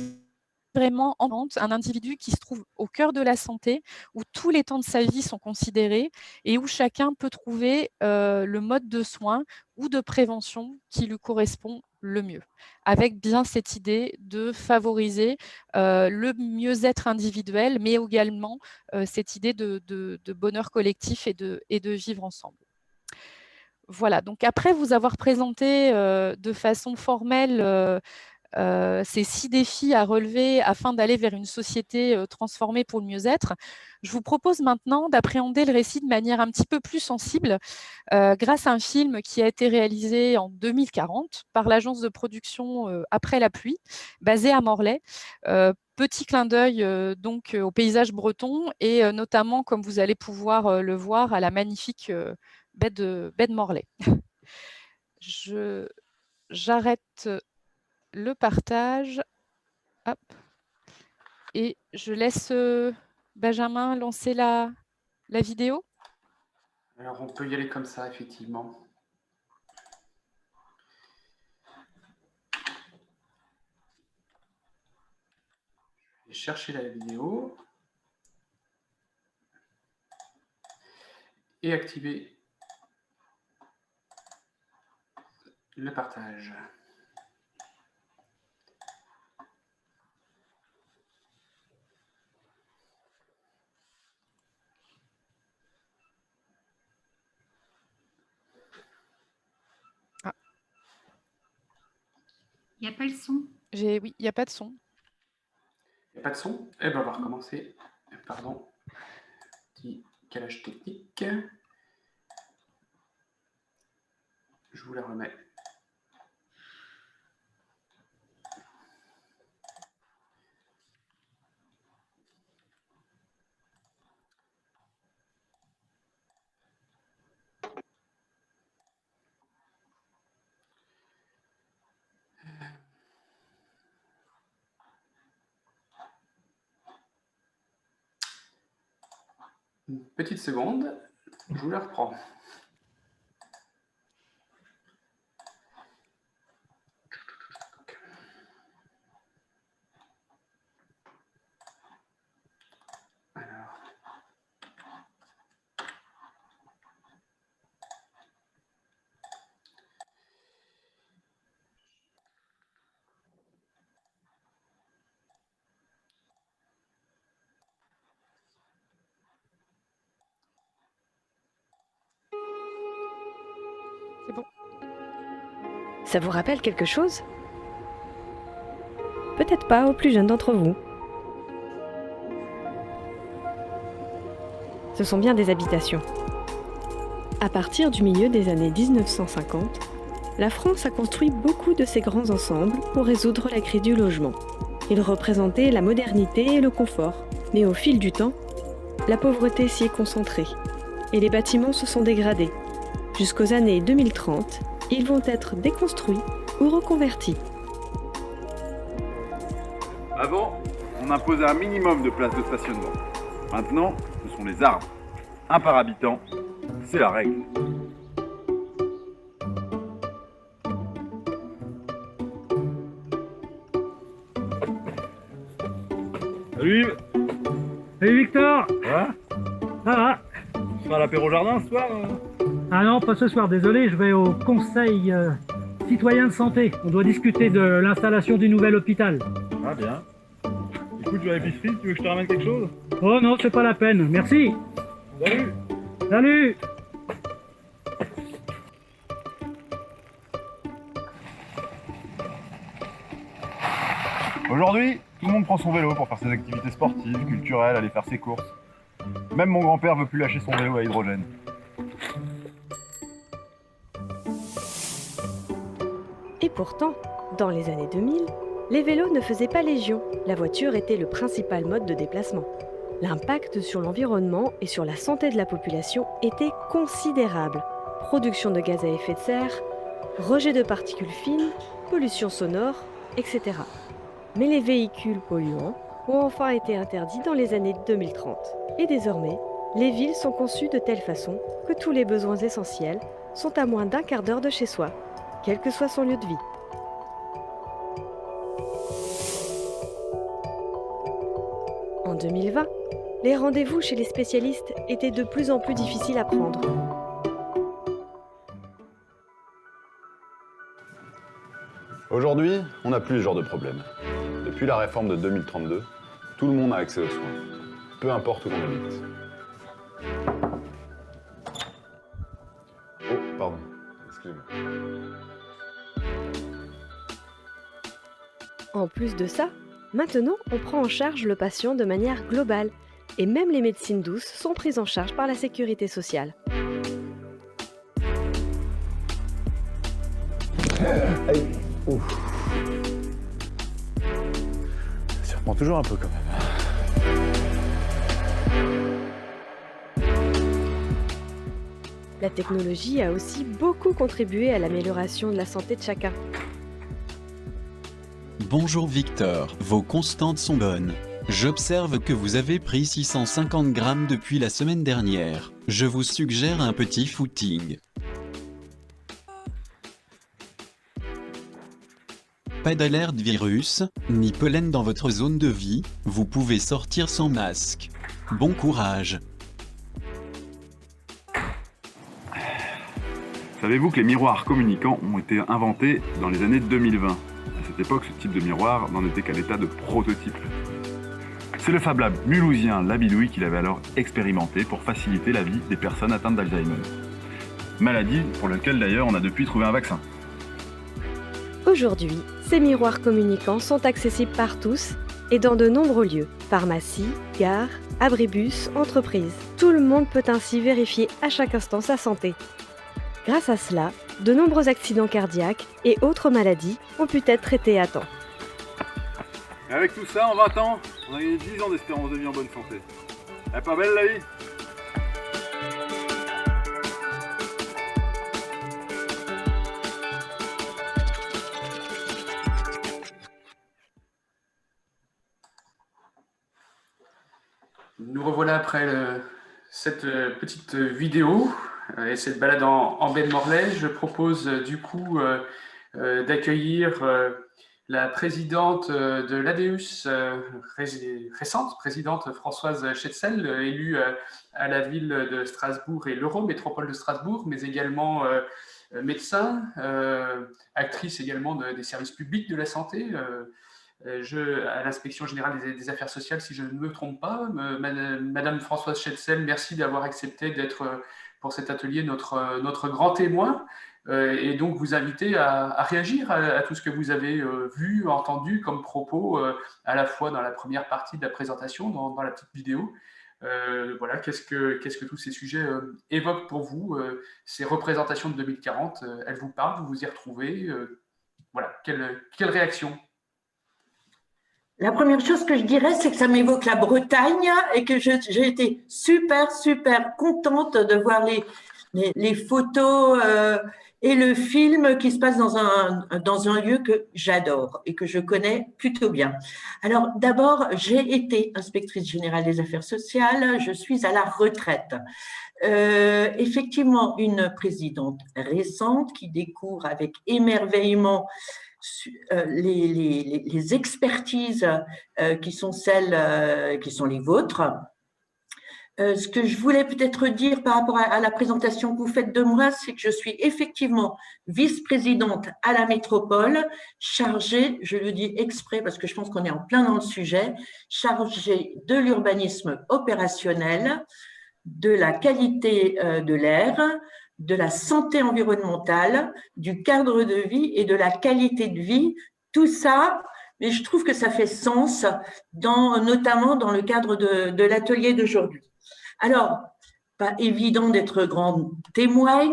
vraiment en vente un individu qui se trouve au cœur de la santé, où tous les temps de sa vie sont considérés et où chacun peut trouver le mode de soin ou de prévention qui lui correspond le mieux, avec bien cette idée de favoriser le mieux-être individuel, mais également cette idée de bonheur collectif et de vivre ensemble. Voilà, donc après vous avoir présenté de façon formelle ces 6 défis à relever afin d'aller vers une société transformée pour le mieux-être, je vous propose maintenant d'appréhender le récit de manière un petit peu plus sensible grâce à un film qui a été réalisé en 2040 par l'agence de production Après la pluie, basée à Morlaix. Petit clin d'œil donc au paysage breton et notamment, comme vous allez pouvoir le voir, à la magnifique baie de Morlaix. J'arrête le partage. Hop. Et je laisse Benjamin lancer la vidéo. Alors, on peut y aller comme ça, effectivement. Je vais chercher la vidéo et activer Le partage. Il n'y a pas le son. Oui, il n'y a pas de son. Il n'y a pas de son? Eh bien, on va recommencer. Pardon. Petit calage technique. Je vous la remets. Une petite seconde, je vous la reprends. Alors. C'est bon. Ça vous rappelle quelque chose? Peut-être pas aux plus jeunes d'entre vous. Ce sont bien des habitations. À partir du milieu des années 1950, la France a construit beaucoup de ces grands ensembles pour résoudre la crise du logement. Ils représentaient la modernité et le confort. Mais au fil du temps, la pauvreté s'y est concentrée et les bâtiments se sont dégradés. Jusqu'aux années 2030, ils vont être déconstruits ou reconvertis. Avant, on imposait un minimum de places de stationnement. Maintenant, ce sont les arbres. Un par habitant, c'est la règle. Salut! Salut Victor! Ouais? Ça va? Tu seras à l'apéro jardin ce soir? Ah non, pas ce soir, désolé, je vais au conseil citoyen de santé. On doit discuter de l'installation du nouvel hôpital. Ah bien. Écoute, je vais à l'épicerie, tu veux que je te ramène quelque chose? Oh non, c'est pas la peine, merci! Salut! Salut! Aujourd'hui, tout le monde prend son vélo pour faire ses activités sportives, culturelles, aller faire ses courses. Même mon grand-père veut plus lâcher son vélo à hydrogène. Et pourtant, dans les années 2000, les vélos ne faisaient pas légion. La voiture était le principal mode de déplacement. L'impact sur l'environnement et sur la santé de la population était considérable. Production de gaz à effet de serre, rejet de particules fines, pollution sonore, etc. Mais les véhicules polluants ont enfin été interdits dans les années 2030. Et désormais, les villes sont conçues de telle façon que tous les besoins essentiels sont à moins d'un quart d'heure de chez soi, quel que soit son lieu de vie. En 2020, les rendez-vous chez les spécialistes étaient de plus en plus difficiles à prendre. Aujourd'hui, on n'a plus ce genre de problème. Depuis la réforme de 2032, tout le monde a accès aux soins, peu importe où on habite. Oh, pardon, excusez-moi. En plus de ça, maintenant, on prend en charge le patient de manière globale et même les médecines douces sont prises en charge par la sécurité sociale. Ouf. Ça reprend toujours un peu quand même. La technologie a aussi beaucoup contribué à l'amélioration de la santé de chacun. Bonjour Victor, vos constantes sont bonnes. J'observe que vous avez pris 650 grammes depuis la semaine dernière. Je vous suggère un petit footing. Pas d'alerte virus, ni pollen dans votre zone de vie, vous pouvez sortir sans masque. Bon courage. Savez-vous que les miroirs communicants ont été inventés dans les années 2020? À cette époque, ce type de miroir n'en était qu'à l'état de prototype. C'est le Fab Lab mulhousien Labidouille qui l'avait alors expérimenté pour faciliter la vie des personnes atteintes d'Alzheimer. Maladie pour laquelle d'ailleurs on a depuis trouvé un vaccin. Aujourd'hui, ces miroirs communicants sont accessibles par tous et dans de nombreux lieux, pharmacies, gares, abribus, entreprises. Tout le monde peut ainsi vérifier à chaque instant sa santé. Grâce à cela, de nombreux accidents cardiaques et autres maladies ont pu être traités à temps. Et avec tout ça, en 20 ans, on a gagné 10 ans d'espérance de vie en bonne santé. Elle est pas belle la vie? Nous revoilà après cette petite vidéo et cette balade en baie de Morlaix. Je propose du coup d'accueillir la présidente de l'ADEUS, récente présidente Françoise Schetzel, élue à la ville de Strasbourg et l'Eurométropole de Strasbourg, mais également médecin, actrice également des services publics de la santé, à l'inspection générale des affaires sociales, si je ne me trompe pas. Madame Françoise Schetzel, merci d'avoir accepté d'être pour cet atelier notre grand témoin, et donc vous inviter à réagir à tout ce que vous avez vu, entendu comme propos, à la fois dans la première partie de la présentation, dans la petite vidéo. Voilà, qu'est-ce que tous ces sujets évoquent pour vous, ces représentations de 2040, elles vous parlent, vous vous y retrouvez, voilà, quelle réaction? La première chose que je dirais, c'est que ça m'évoque la Bretagne et que j'ai été super contente de voir les photos et le film qui se passe dans un lieu que j'adore et que je connais plutôt bien. Alors d'abord, j'ai été inspectrice générale des affaires sociales, je suis à la retraite. Effectivement, une présidente récente qui découvre avec émerveillement les expertises qui sont celles qui sont les vôtres. Ce que je voulais peut-être dire par rapport à la présentation que vous faites de moi, c'est que je suis effectivement vice-présidente à la métropole, chargée, je le dis exprès parce que je pense qu'on est en plein dans le sujet, chargée de l'urbanisme opérationnel, de la qualité de l'air, de la santé environnementale, du cadre de vie et de la qualité de vie, tout ça, mais je trouve que ça fait sens, notamment dans le cadre de l'atelier d'aujourd'hui. Alors, pas évident d'être grand témoin,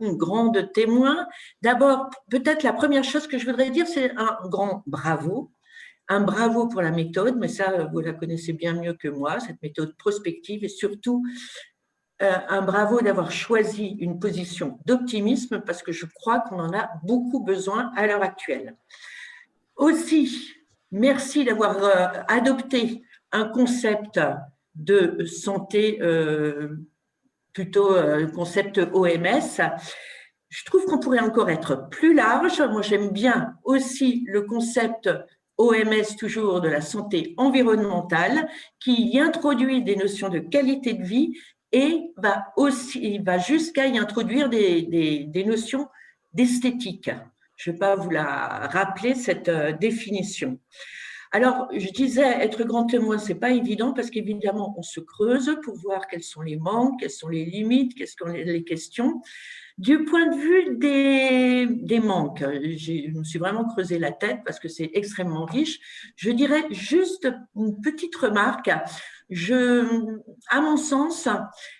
une grande témoin. D'abord, peut-être la première chose que je voudrais dire, c'est un grand bravo. Un bravo pour la méthode, mais ça, vous la connaissez bien mieux que moi, cette méthode prospective, et surtout, un bravo d'avoir choisi une position d'optimisme parce que je crois qu'on en a beaucoup besoin à l'heure actuelle. Aussi, merci d'avoir adopté un concept de santé, plutôt concept OMS. Je trouve qu'on pourrait encore être plus large. Moi, j'aime bien aussi le concept OMS, toujours de la santé environnementale, qui y introduit des notions de qualité de vie et va jusqu'à y introduire des notions d'esthétique. Je ne vais pas vous la rappeler, cette définition. Alors, je disais, être grand témoin, ce n'est pas évident parce qu'évidemment, on se creuse pour voir quels sont les manques, quelles sont les limites, quelles sont les questions. Du point de vue des manques, je me suis vraiment creusé la tête parce que c'est extrêmement riche. Je dirais juste une petite remarque. À mon sens,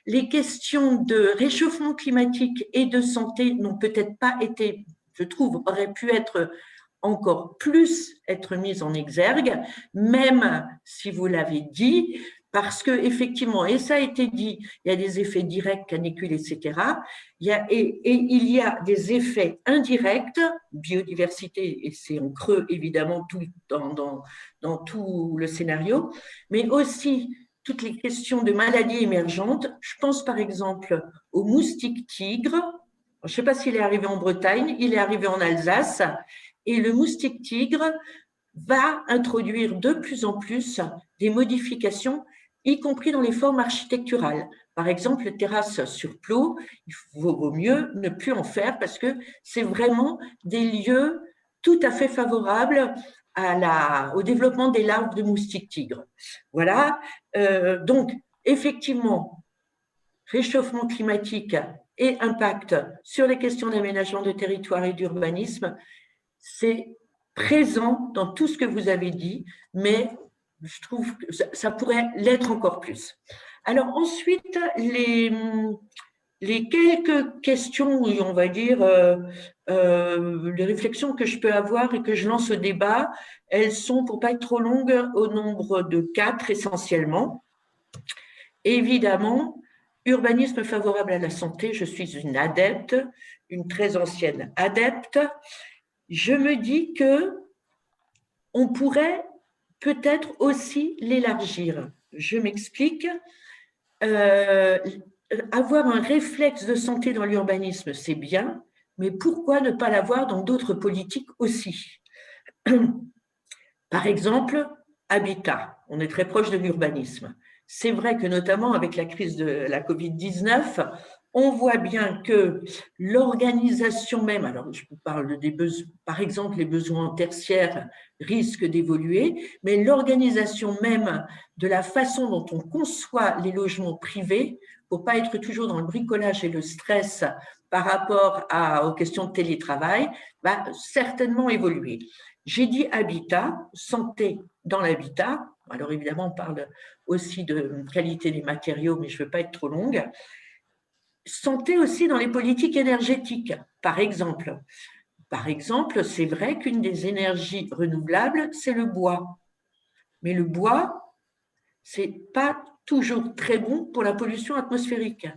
les questions de réchauffement climatique et de santé n'ont peut-être pas été, je trouve, auraient pu être encore plus être mises en exergue, même si vous l'avez dit, parce que effectivement, et ça a été dit, il y a des effets directs, canicules, etc. Et il y a des effets indirects, biodiversité, et c'est en creux évidemment tout, dans tout le scénario, mais aussi toutes les questions de maladies émergentes. Je pense par exemple au moustique tigre. Je ne sais pas s'il est arrivé en Bretagne, il est arrivé en Alsace, et le moustique tigre va introduire de plus en plus des modifications, y compris dans les formes architecturales. Par exemple, les terrasses sur Plot, il vaut mieux ne plus en faire parce que c'est vraiment des lieux tout à fait favorables au développement des larves de moustiques tigres. Voilà, donc effectivement, réchauffement climatique et impact sur les questions d'aménagement de territoire et d'urbanisme, c'est présent dans tout ce que vous avez dit, mais je trouve que ça pourrait l'être encore plus. Alors ensuite, les quelques questions, on va dire, les réflexions que je peux avoir et que je lance au débat, elles sont, pour ne pas être trop longues, au nombre de 4 essentiellement. Évidemment, urbanisme favorable à la santé, je suis une adepte, une très ancienne adepte. Je me dis qu'on pourrait peut-être aussi l'élargir. Je m'explique. Avoir un réflexe de santé dans l'urbanisme, c'est bien, mais pourquoi ne pas l'avoir dans d'autres politiques aussi? Par exemple, habitat, on est très proche de l'urbanisme. C'est vrai que notamment avec la crise de la Covid-19, on voit bien que l'organisation même, alors je parle des besoins, par exemple les besoins tertiaires risquent d'évoluer, mais l'organisation même de la façon dont on conçoit les logements privés, pour ne pas être toujours dans le bricolage et le stress par rapport aux questions de télétravail, va certainement évoluer. J'ai dit habitat, santé dans l'habitat. Alors évidemment, on parle aussi de qualité des matériaux, mais je ne veux pas être trop longue. Santé aussi dans les politiques énergétiques, par exemple. Par exemple, c'est vrai qu'une des énergies renouvelables, c'est le bois. Mais le bois, ce n'est pas toujours très bon pour la pollution atmosphérique.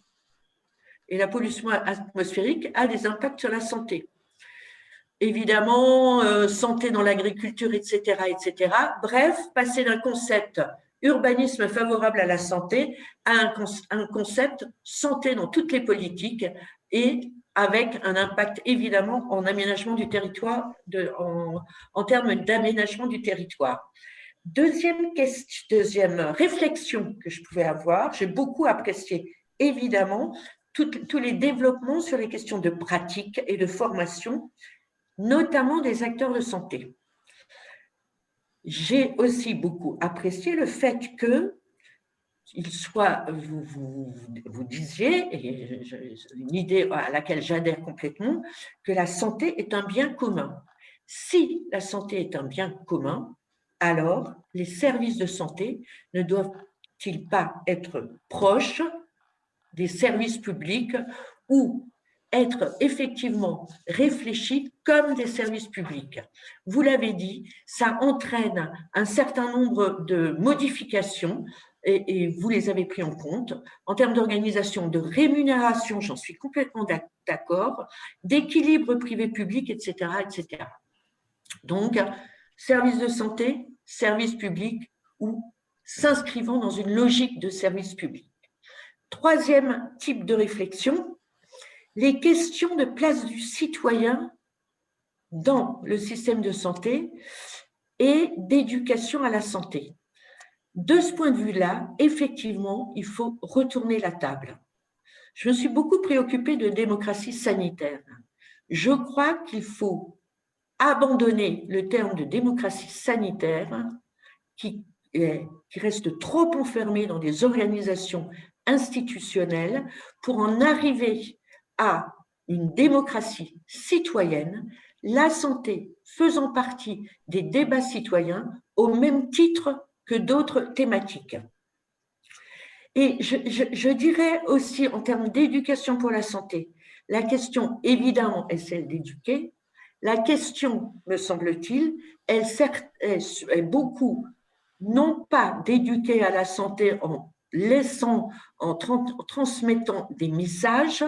Et la pollution atmosphérique a des impacts sur la santé. Évidemment, santé dans l'agriculture, etc., etc. Bref, passer d'un concept urbanisme favorable à la santé à un concept santé dans toutes les politiques et avec un impact évidemment en aménagement du territoire, en termes d'aménagement du territoire. Deuxième réflexion que je pouvais avoir, j'ai beaucoup apprécié évidemment tous les développements sur les questions de pratique et de formation, notamment des acteurs de santé. J'ai aussi beaucoup apprécié le fait que vous disiez, et une idée à laquelle j'adhère complètement, que la santé est un bien commun. Si la santé est un bien commun, alors les services de santé ne doivent-ils pas être proches des services publics ou être effectivement réfléchis comme des services publics. Vous l'avez dit, ça entraîne un certain nombre de modifications et vous les avez pris en compte en termes d'organisation, de rémunération, j'en suis complètement d'accord, d'équilibre privé-public, etc., etc. Donc, service de santé, service public ou s'inscrivant dans une logique de service public. Troisième type de réflexion, les questions de place du citoyen dans le système de santé et d'éducation à la santé. De ce point de vue-là, effectivement, il faut retourner la table. Je me suis beaucoup préoccupée de démocratie sanitaire. Je crois qu'il faut abandonner le terme de démocratie sanitaire qui reste trop enfermé dans des organisations institutionnelles pour en arriver à une démocratie citoyenne, la santé faisant partie des débats citoyens au même titre que d'autres thématiques. Et je dirais aussi en termes d'éducation pour la santé, la question évidemment est celle d'éduquer. La question, me semble-t-il, est beaucoup non pas d'éduquer à la santé en transmettant des messages,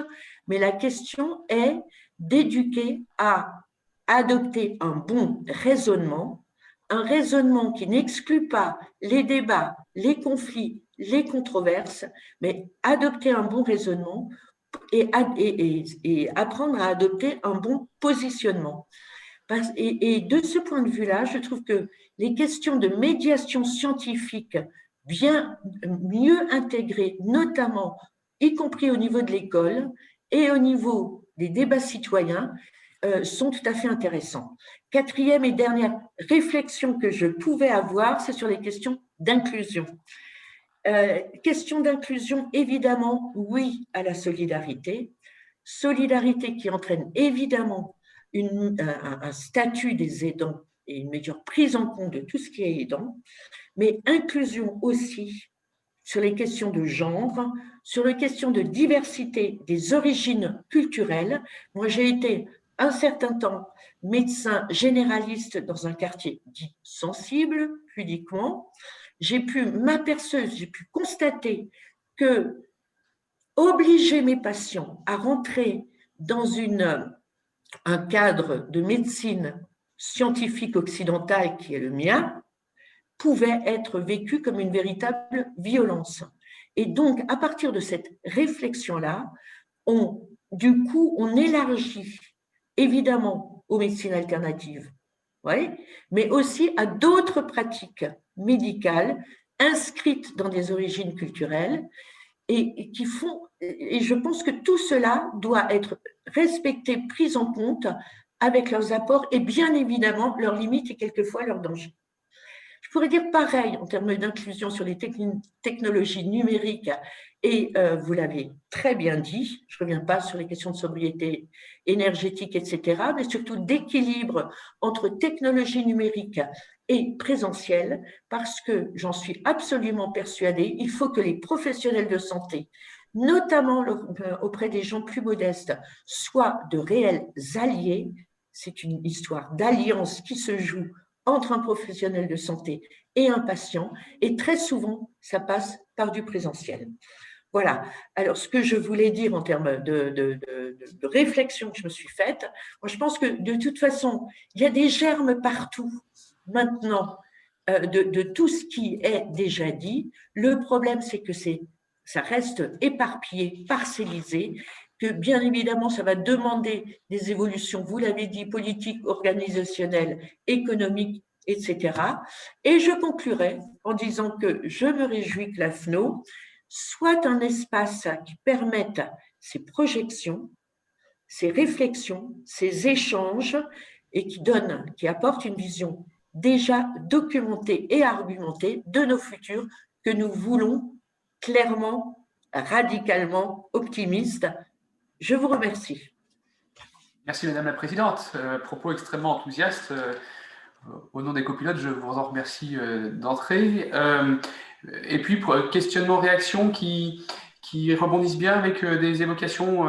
mais la question est d'éduquer à adopter un bon raisonnement, un raisonnement qui n'exclut pas les débats, les conflits, les controverses, mais adopter un bon raisonnement et apprendre à adopter un bon positionnement. Et de ce point de vue-là, je trouve que les questions de médiation scientifique bien mieux intégrées, notamment y compris au niveau de l'école et au niveau des débats citoyens, sont tout à fait intéressants. Quatrième et dernière réflexion que je pouvais avoir, c'est sur les questions d'inclusion. Question d'inclusion, évidemment, oui à la solidarité. Solidarité qui entraîne évidemment un statut des aidants et une meilleure prise en compte de tout ce qui est aidant, mais inclusion aussi sur les questions de genre, sur les questions de diversité des origines culturelles. Moi, j'ai été un certain temps médecin généraliste dans un quartier dit sensible, pudiquement. J'ai pu constater que obliger mes patients à rentrer dans un cadre de médecine scientifique occidentale qui est le mien pouvait être vécu comme une véritable violence. Et donc, à partir de cette réflexion-là, on élargit évidemment aux médecines alternatives, mais aussi à d'autres pratiques médicales inscrites dans des origines culturelles et je pense que tout cela doit être respecté, pris en compte avec leurs apports et bien évidemment leurs limites et quelquefois leurs dangers. Je pourrais dire pareil en termes d'inclusion sur les technologies numériques et vous l'avez très bien dit, je ne reviens pas sur les questions de sobriété énergétique, etc., mais surtout d'équilibre entre technologie numérique et présentiel, parce que j'en suis absolument persuadée, il faut que les professionnels de santé, notamment auprès des gens plus modestes, soient de réels alliés. C'est une histoire d'alliance qui se joue entre un professionnel de santé et un patient, et très souvent, ça passe par du présentiel. Voilà. Alors, ce que je voulais dire en termes de réflexion que je me suis faite, moi, je pense que de toute façon, il y a des germes partout maintenant de tout ce qui est déjà dit. Le problème, c'est que ça reste éparpillé, parcellisé, que bien évidemment, ça va demander des évolutions, vous l'avez dit, politiques, organisationnelles, économiques, etc. Et je conclurai en disant que je me réjouis que l'AFNO soit un espace qui permette ces projections, ces réflexions, ces échanges et qui apporte une vision déjà documentée et argumentée de nos futurs que nous voulons clairement, radicalement optimistes. Je vous remercie. Merci Madame la Présidente. Propos extrêmement enthousiastes. Au nom des copilotes, je vous en remercie d'entrée. Et puis, pour questionnement-réaction qui rebondissent bien avec des évocations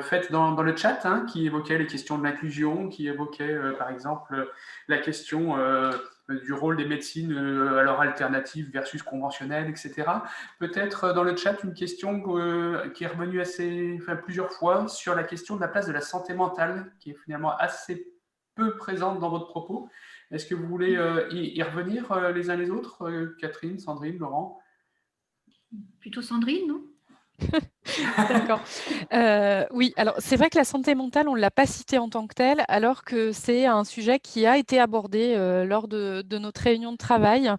faites dans le chat, qui évoquaient les questions de l'inclusion, qui évoquaient par exemple la question du rôle des médecines à leur alternative versus conventionnelle, etc. Peut-être dans le chat une question qui est revenue plusieurs fois sur la question de la place de la santé mentale, qui est finalement assez peu présente dans votre propos. Est-ce que vous voulez y revenir les uns les autres, Catherine, Sandrine, Laurent? Plutôt Sandrine, non? D'accord. Oui, alors c'est vrai que la santé mentale, on ne l'a pas citée en tant que telle, alors que c'est un sujet qui a été abordé lors de notre réunion de travail,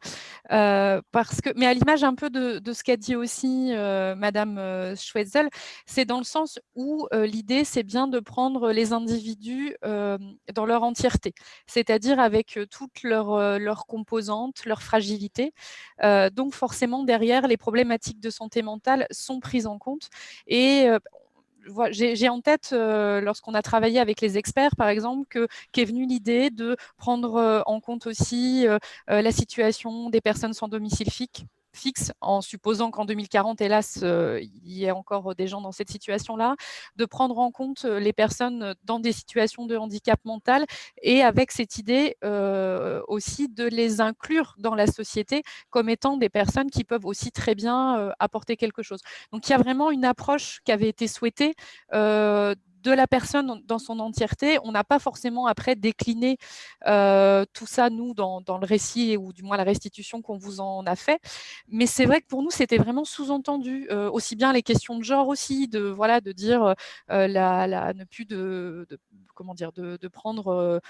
mais à l'image un peu de ce qu'a dit aussi Madame Schwetzel, c'est dans le sens où l'idée, c'est bien de prendre les individus dans leur entièreté, c'est-à-dire avec toutes leurs composantes, leurs fragilités. Donc forcément, derrière, les problématiques de santé mentale sont prises en compte. Et j'ai en tête, lorsqu'on a travaillé avec les experts, par exemple, qu'est venue l'idée de prendre en compte aussi la situation des personnes sans domicile fixe, en supposant qu'en 2040, hélas, il y ait encore des gens dans cette situation-là, de prendre en compte les personnes dans des situations de handicap mental et avec cette idée aussi de les inclure dans la société comme étant des personnes qui peuvent aussi très bien apporter quelque chose. Donc, il y a vraiment une approche qui avait été souhaitée de la personne dans son entièreté. On n'a pas forcément après décliné tout ça, nous, dans le récit ou du moins la restitution qu'on vous en a fait. Mais c'est vrai que pour nous, c'était vraiment sous-entendu, aussi bien les questions de genre aussi, de dire ne plus comment dire, de prendre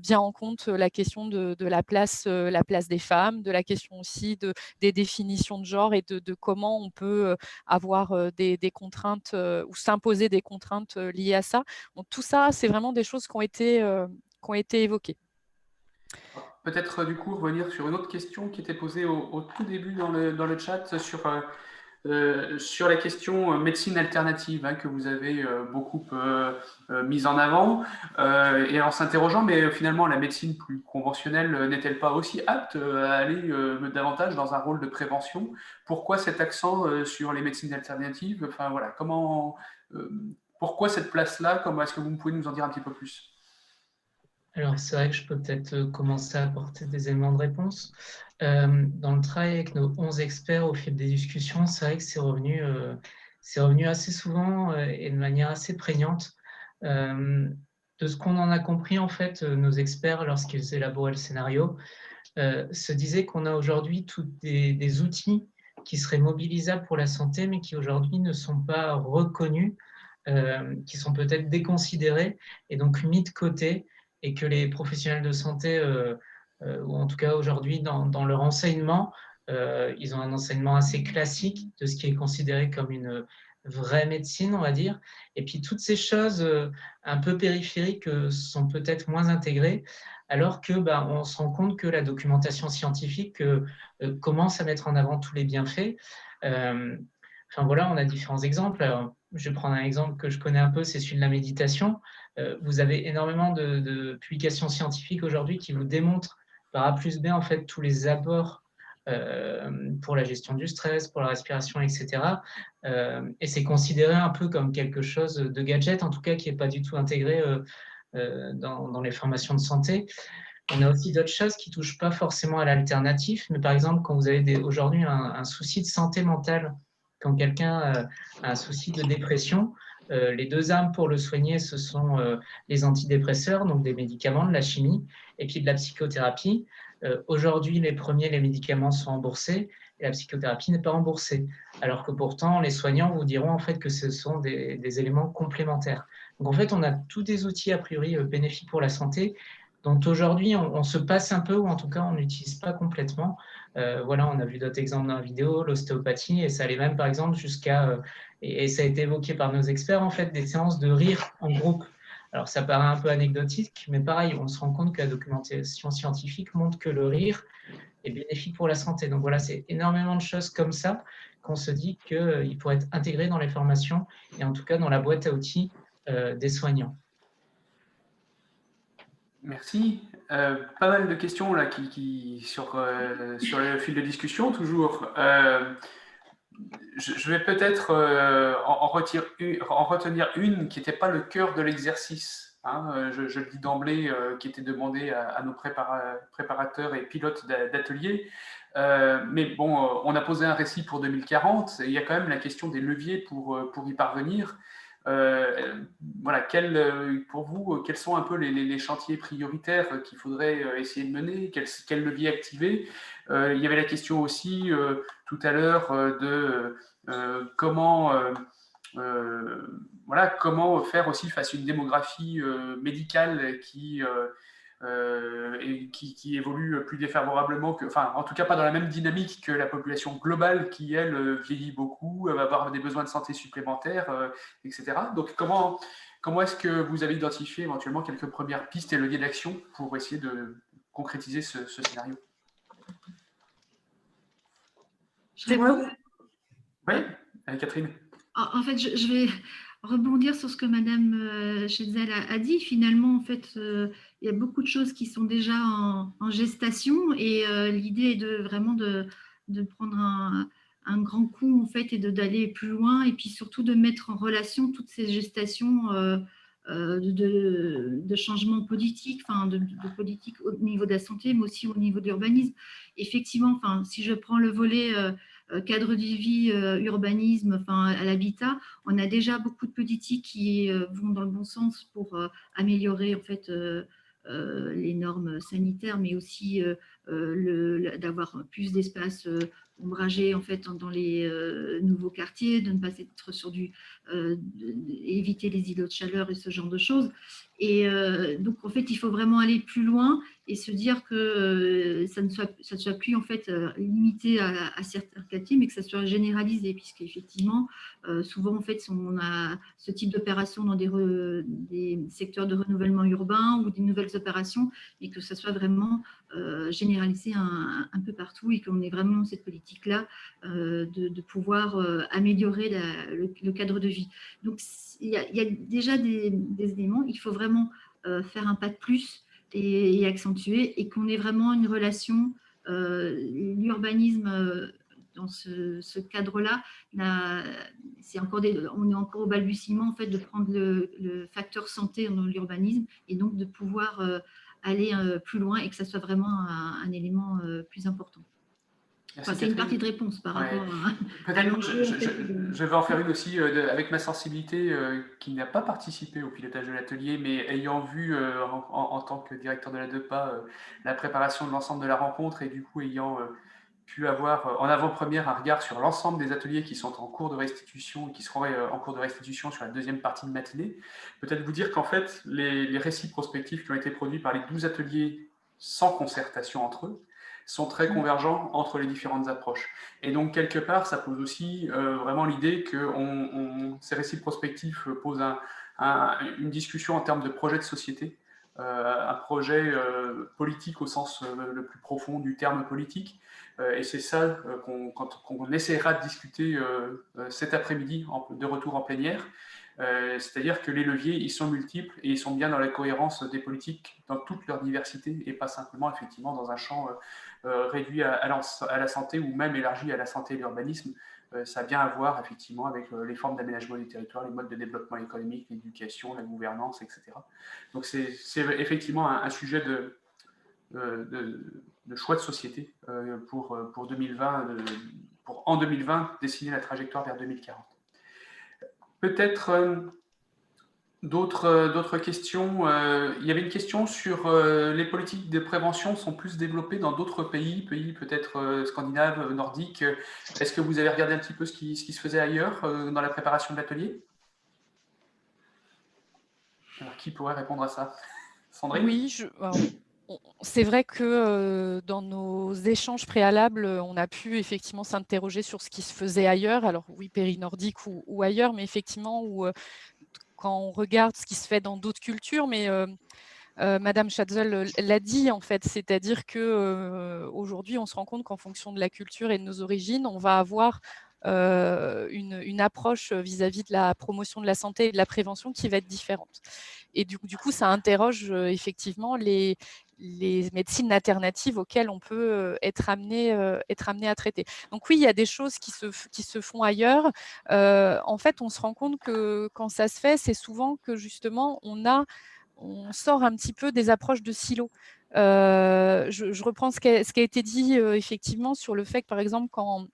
bien en compte la question de la place des femmes, de la question aussi des définitions de genre et de comment on peut avoir des contraintes ou s'imposer des contraintes liées à ça. Donc tout ça, c'est vraiment des choses qui ont été évoquées. Peut-être du coup revenir sur une autre question qui était posée au tout début dans le chat sur la question médecine alternative que vous avez beaucoup mise en avant et en s'interrogeant, mais finalement la médecine plus conventionnelle n'est-elle pas aussi apte à aller davantage dans un rôle de prévention? Pourquoi cet accent sur les médecines alternatives? Enfin voilà, pourquoi cette place-là? Comment est-ce que vous pouvez nous en dire un petit peu plus? Alors, c'est vrai que je peux peut-être commencer à apporter des éléments de réponse. Dans le travail avec nos 11 experts au fil des discussions, c'est vrai que c'est revenu assez souvent et de manière assez prégnante. De ce qu'on en a compris, en fait, nos experts, lorsqu'ils élaboraient le scénario, se disaient qu'on a aujourd'hui tous des outils qui seraient mobilisables pour la santé, mais qui aujourd'hui ne sont pas reconnus, qui sont peut-être déconsidérés et donc mis de côté, et que les professionnels de santé, ou en tout cas aujourd'hui dans leur enseignement, ils ont un enseignement assez classique de ce qui est considéré comme une vraie médecine, on va dire. Et puis toutes ces choses un peu périphériques sont peut-être moins intégrées, alors que on se rend compte que la documentation scientifique commence à mettre en avant tous les bienfaits. Enfin voilà, on a différents exemples. Alors, je vais prendre un exemple que je connais un peu, c'est celui de la méditation. Vous avez énormément de publications scientifiques aujourd'hui qui vous démontrent par A plus B en fait tous les apports pour la gestion du stress, pour la respiration, etc. Et c'est considéré un peu comme quelque chose de gadget, en tout cas qui n'est pas du tout intégré dans les formations de santé. On a aussi d'autres choses qui ne touchent pas forcément à l'alternatif, mais par exemple, quand vous avez aujourd'hui un souci de santé mentale, quand quelqu'un a un souci de dépression, les deux armes pour le soigner, ce sont les antidépresseurs, donc des médicaments, de la chimie, et puis de la psychothérapie. Aujourd'hui, les médicaments sont remboursés et la psychothérapie n'est pas remboursée, alors que pourtant, les soignants vous diront en fait que ce sont des éléments complémentaires. Donc en fait, on a tous des outils a priori bénéfiques pour la santé, dont aujourd'hui on se passe un peu, ou en tout cas on n'utilise pas complètement. Voilà, on a vu d'autres exemples dans la vidéo, l'ostéopathie, et ça allait même par exemple jusqu'à, et ça a été évoqué par nos experts, en fait, des séances de rire en groupe. Alors ça paraît un peu anecdotique, mais pareil, on se rend compte que la documentation scientifique montre que le rire est bénéfique pour la santé. Donc voilà, c'est énormément de choses comme ça qu'on se dit qu'il pourrait être intégré dans les formations, et en tout cas dans la boîte à outils des soignants. Merci. Pas mal de questions là sur le fil de discussion, toujours. Je vais peut-être en retenir une qui n'était pas le cœur de l'exercice. Je le dis d'emblée, qui était demandé à nos préparateurs et pilotes d'ateliers. Mais bon, on a posé un récit pour 2040 et il y a quand même la question des leviers pour y parvenir. Voilà, pour vous, quels sont un peu les chantiers prioritaires qu'il faudrait essayer de mener, quel levier activer? Il y avait la question aussi tout à l'heure de comment faire aussi face à une démographie médicale qui évolue plus défavorablement enfin, en tout cas pas dans la même dynamique que la population globale qui, elle, vieillit beaucoup, va avoir des besoins de santé supplémentaires, etc. Donc, comment est-ce que vous avez identifié éventuellement quelques premières pistes et leviers d'action pour essayer de concrétiser ce scénario? C'est moi? Oui, Catherine. En fait, je vais rebondir sur ce que Madame Chetzel a dit. Finalement, en fait, il y a beaucoup de choses qui sont déjà en gestation, et l'idée est vraiment de prendre un grand coup, en fait, et d'aller plus loin, et puis surtout de mettre en relation toutes ces gestations de changements politiques, enfin de politique au niveau de la santé, mais aussi au niveau de l'urbanisme. Effectivement, enfin, si je prends le volet cadre de vie, urbanisme, enfin à l'habitat, on a déjà beaucoup de politiques qui vont dans le bon sens pour améliorer en fait les normes sanitaires, mais aussi d'avoir plus d'espace ombragés en fait dans les nouveaux quartiers, de ne pas être sur éviter les îlots de chaleur et ce genre de choses. Et donc en fait, il faut vraiment aller plus loin et se dire que ça ne soit plus en fait limité à certains quartiers, mais que ça soit généralisé, puisqu'effectivement, souvent en fait, on a ce type d'opération dans des secteurs de renouvellement urbain ou des nouvelles opérations, et que ça soit vraiment généralisé un peu partout, et qu'on ait vraiment cette politique-là de pouvoir améliorer le cadre de vie. Donc, il y a déjà des éléments, il faut vraiment faire un pas de plus et accentuer, et qu'on ait vraiment une relation, l'urbanisme dans ce cadre-là, on est encore au balbutiement en fait, de prendre le facteur santé dans l'urbanisme, et donc de pouvoir aller plus loin, et que ça soit vraiment un élément plus important. Enfin, c'est une partie de réponse par rapport à l'enjeu. Je vais en faire une aussi avec ma sensibilité qui n'a pas participé au pilotage de l'atelier, mais ayant vu en tant que directeur de la DEPA la préparation de l'ensemble de la rencontre, et du coup ayant pu avoir en avant-première un regard sur l'ensemble des ateliers qui sont en cours de restitution et qui seront en cours de restitution sur la deuxième partie de matinée, peut-être vous dire qu'en fait, les récits prospectifs qui ont été produits par les 12 ateliers sans concertation entre eux sont très convergents entre les différentes approches. Et donc, quelque part, ça pose aussi vraiment l'idée que ces récits prospectifs posent une discussion en termes de projet de société, un projet politique au sens le plus profond du terme politique. Et c'est ça qu'on essaiera de discuter cet après-midi de retour en plénière. C'est-à-dire que les leviers, ils sont multiples et ils sont bien dans la cohérence des politiques dans toute leur diversité, et pas simplement effectivement dans un champ réduit à la santé, ou même élargi à la santé et l'urbanisme. Ça a bien à voir effectivement avec les formes d'aménagement du territoire, les modes de développement économique, l'éducation, la gouvernance, etc. Donc c'est effectivement un sujet de choix de société pour 2020, pour en 2020 dessiner la trajectoire vers 2040. Peut-être d'autres questions. Il y avait une question sur les politiques de prévention sont plus développées dans d'autres pays peut-être scandinaves, nordiques. Est-ce que vous avez regardé un petit peu ce qui se faisait ailleurs dans la préparation de l'atelier? Alors, qui pourrait répondre à ça? Sandrine? Oui, c'est vrai que dans nos échanges préalables, on a pu effectivement s'interroger sur ce qui se faisait ailleurs. Alors oui, pays nordique ou ailleurs, mais effectivement, quand on regarde ce qui se fait dans d'autres cultures, mais Madame Schatzel l'a dit en fait, c'est-à-dire qu'aujourd'hui, on se rend compte qu'en fonction de la culture et de nos origines, on va avoir une approche vis-à-vis de la promotion de la santé et de la prévention qui va être différente. Et du coup, ça interroge effectivement les médecines alternatives auxquelles on peut être amené à traiter. Donc oui, il y a des choses qui se font ailleurs. En fait, on se rend compte que quand ça se fait, c'est souvent que justement, on sort un petit peu des approches de silos. Je reprends ce qui a été dit effectivement sur le fait que, par exemple, quand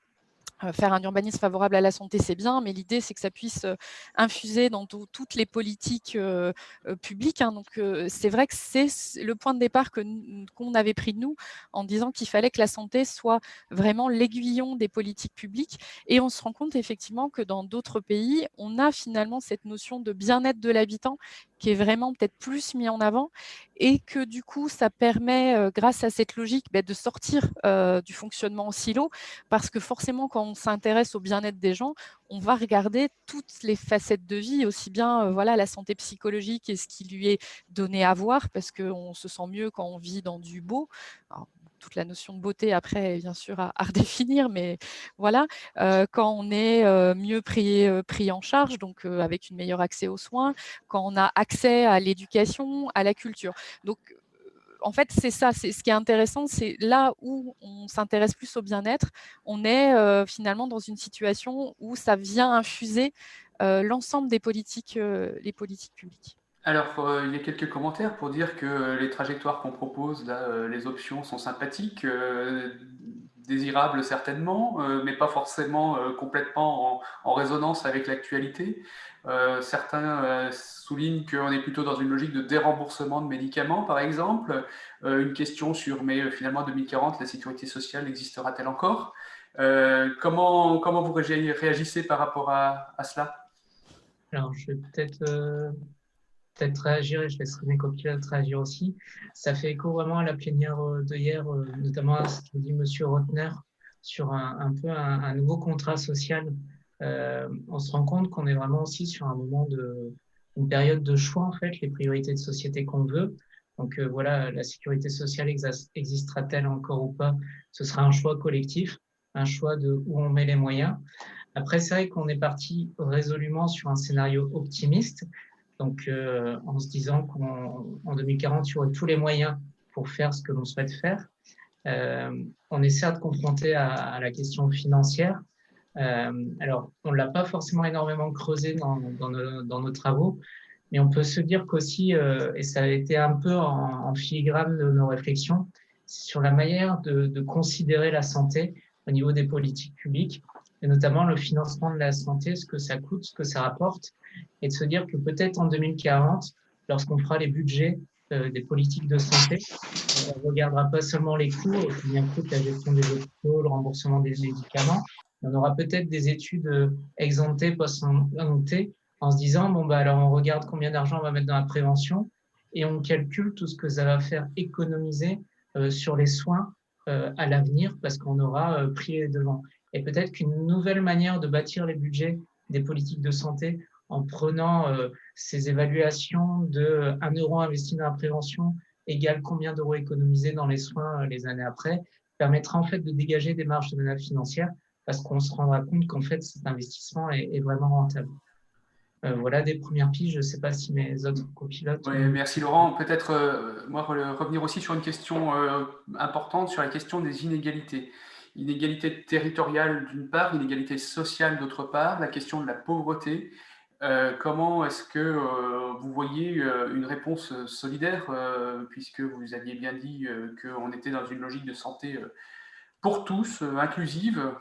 faire un urbanisme favorable à la santé, c'est bien, mais l'idée, c'est que ça puisse infuser dans toutes les politiques publiques. Hein. Donc, c'est vrai que c'est le point de départ qu'on avait pris de nous en disant qu'il fallait que la santé soit vraiment l'aiguillon des politiques publiques. Et on se rend compte effectivement que dans d'autres pays, on a finalement cette notion de bien-être de l'habitant qui est vraiment peut-être plus mis en avant, et que du coup, ça permet, grâce à cette logique, de sortir du fonctionnement en silo, parce que forcément, quand on s'intéresse au bien-être des gens, on va regarder toutes les facettes de vie, aussi bien la santé psychologique et ce qui lui est donné à voir, parce qu'on se sent mieux quand on vit dans du beau. Alors, toute la notion de beauté, après, bien sûr, à redéfinir, mais voilà, quand on est mieux pris en charge, donc avec un meilleur accès aux soins, quand on a accès à l'éducation, à la culture. Donc, en fait, c'est ça, c'est ce qui est intéressant, c'est là où on s'intéresse plus au bien-être, on est finalement dans une situation où ça vient infuser l'ensemble des politiques, les politiques publiques. Alors, il y a quelques commentaires pour dire que les trajectoires qu'on propose, là, les options sont sympathiques, désirables certainement, mais pas forcément complètement en résonance avec l'actualité. Certains soulignent qu'on est plutôt dans une logique de déremboursement de médicaments, par exemple. Une question sur, mais finalement, en 2040, la sécurité sociale existera-t-elle encore ? Comment vous réagissez par rapport à cela? Alors, je vais peut-être réagir et je laisserai mes copilotes réagir aussi. Ça fait écho vraiment à la plénière de hier, notamment à ce qu'a dit M. Rotner sur un peu un nouveau contrat social. On se rend compte qu'on est vraiment aussi sur un moment une période de choix, en fait, les priorités de société qu'on veut. Donc voilà, la sécurité sociale existera-t-elle encore ou pas? Ce sera un choix collectif, un choix de où on met les moyens. Après, c'est vrai qu'on est parti résolument sur un scénario optimiste, donc en se disant qu'en 2040, il y aurait tous les moyens pour faire ce que l'on souhaite faire. On est certes confronté à la question financière. Alors, on ne l'a pas forcément énormément creusé dans nos travaux, mais on peut se dire qu'aussi, et ça a été un peu en filigrane de nos réflexions, sur la manière de considérer la santé au niveau des politiques publiques, et notamment le financement de la santé, ce que ça coûte, ce que ça rapporte, et de se dire que peut-être en 2040, lorsqu'on fera les budgets des politiques de santé, on ne regardera pas seulement les coûts, combien coûte la gestion des hôpitaux, le remboursement des médicaments, on aura peut-être des études exemptées, post-exemptées, en se disant, bon, bah, alors on regarde combien d'argent on va mettre dans la prévention et on calcule tout ce que ça va faire économiser sur les soins à l'avenir parce qu'on aura pris les devants. Et peut-être qu'une nouvelle manière de bâtir les budgets des politiques de santé en prenant ces évaluations de 1 euro investi dans la prévention égale combien d'euros économisés dans les soins les années après, permettra en fait de dégager des marges de manœuvre financières parce qu'on se rendra compte qu'en fait cet investissement est vraiment rentable. Voilà des premières pistes. Je ne sais pas si mes autres copilotes... Oui, merci Laurent. Peut-être moi revenir aussi sur une question importante, sur la question des inégalités. Inégalités territoriales d'une part, inégalités sociales d'autre part, la question de la pauvreté. Comment est-ce que vous voyez une réponse solidaire, puisque vous aviez bien dit qu'on était dans une logique de santé pour tous, inclusive.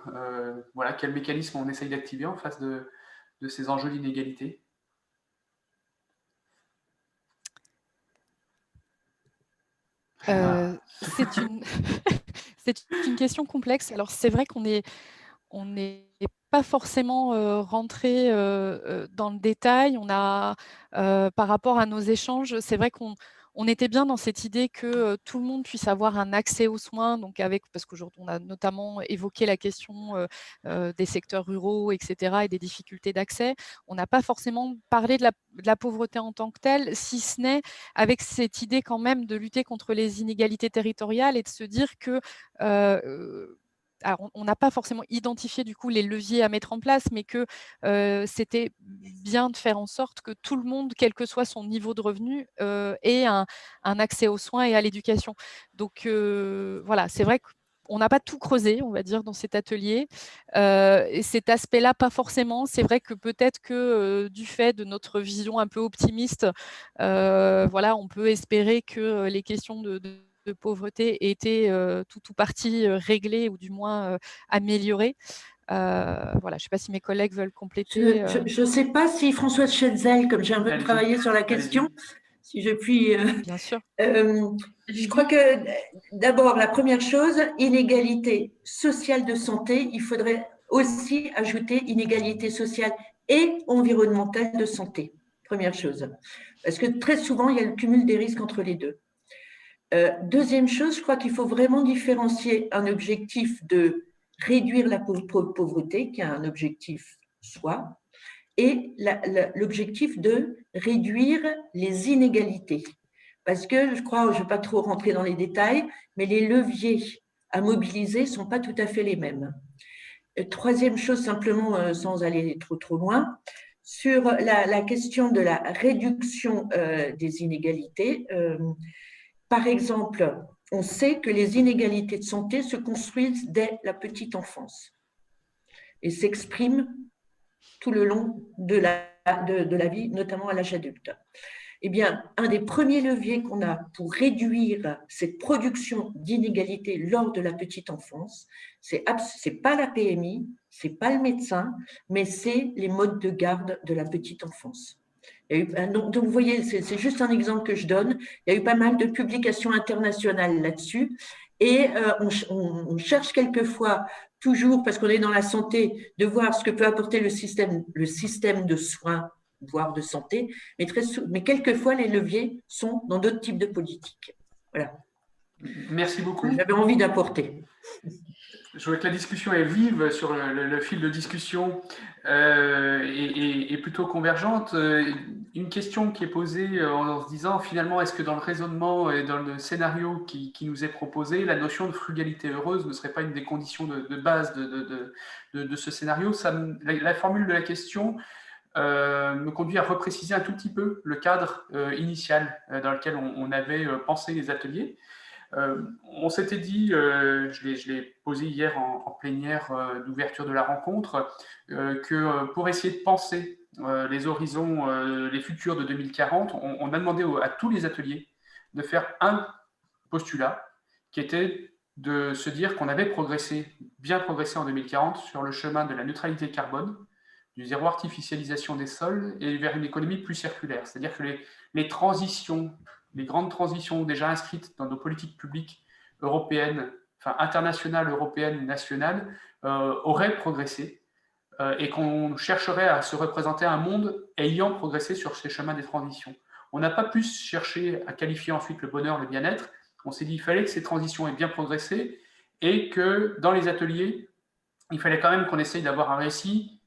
Voilà, quel mécanisme on essaye d'activer en face de ces enjeux d'inégalité? C'est une question complexe. Alors, c'est vrai qu'on n'est pas forcément rentré dans le détail. On a, par rapport à nos échanges, c'est vrai qu'on était bien dans cette idée que tout le monde puisse avoir un accès aux soins, donc parce qu'aujourd'hui, on a notamment évoqué la question des secteurs ruraux, etc., et des difficultés d'accès. On n'a pas forcément parlé de la pauvreté en tant que telle, si ce n'est avec cette idée quand même de lutter contre les inégalités territoriales et de se dire que alors, on n'a pas forcément identifié du coup les leviers à mettre en place, mais que c'était bien de faire en sorte que tout le monde, quel que soit son niveau de revenu, ait un accès aux soins et à l'éducation. Donc voilà, c'est vrai qu'on n'a pas tout creusé, on va dire, dans cet atelier. Et cet aspect-là, pas forcément. C'est vrai que peut-être que du fait de notre vision un peu optimiste, voilà, on peut espérer que les questions de pauvreté étaient tout partie réglées ou du moins améliorées. Voilà, je ne sais pas si mes collègues veulent compléter. Je ne sais pas si Françoise Schetzel, comme j'ai un peu travaillé sur la question, si je puis… Bien sûr. Je crois que d'abord, la première chose, inégalité sociale de santé, il faudrait aussi ajouter inégalité sociale et environnementale de santé. Première chose. Parce que très souvent, il y a le cumul des risques entre les deux. Deuxième chose, je crois qu'il faut vraiment différencier un objectif de réduire la pauvreté, qui est un objectif soit, et l'objectif de réduire les inégalités. Parce que je crois, je ne vais pas trop rentrer dans les détails, mais les leviers à mobiliser ne sont pas tout à fait les mêmes. Troisième chose, simplement, sans aller trop loin, sur la question de la réduction des inégalités, par exemple, on sait que les inégalités de santé se construisent dès la petite enfance et s'expriment tout le long de la vie, notamment à l'âge adulte. Eh bien, un des premiers leviers qu'on a pour réduire cette production d'inégalités lors de la petite enfance, c'est pas la PMI, c'est pas le médecin, mais c'est les modes de garde de la petite enfance. Donc, vous voyez, c'est juste un exemple que je donne. Il y a eu pas mal de publications internationales là-dessus. Et on cherche quelquefois, toujours, parce qu'on est dans la santé, de voir ce que peut apporter le système de soins, voire de santé, mais quelquefois, les leviers sont dans d'autres types de politiques. Voilà. Merci beaucoup. J'avais envie d'apporter. Je vois que la discussion est vive sur le fil de discussion et plutôt convergente. Une question qui est posée en se disant finalement, est-ce que dans le raisonnement et dans le scénario qui nous est proposé, la notion de frugalité heureuse ne serait pas une des conditions de base de ce scénario? La formule de la question me conduit à repréciser un tout petit peu le cadre initial dans lequel on avait pensé les ateliers. On s'était dit, je l'ai posé hier en plénière d'ouverture de la rencontre, que pour essayer de penser les horizons, les futurs de 2040, on a demandé à tous les ateliers de faire un postulat qui était de se dire qu'on avait bien progressé en 2040 sur le chemin de la neutralité carbone, du zéro artificialisation des sols et vers une économie plus circulaire. C'est-à-dire que les transitions, les grandes transitions déjà inscrites dans nos politiques publiques européennes, enfin internationales, européennes, nationales, auraient progressé et qu'on chercherait à se représenter un monde ayant progressé sur ces chemins des transitions. On n'a pas plus cherché à qualifier ensuite le bonheur, le bien-être. On s'est dit qu'il fallait que ces transitions aient bien progressé et que dans les ateliers, il fallait quand même qu'on essaye d'avoir un récit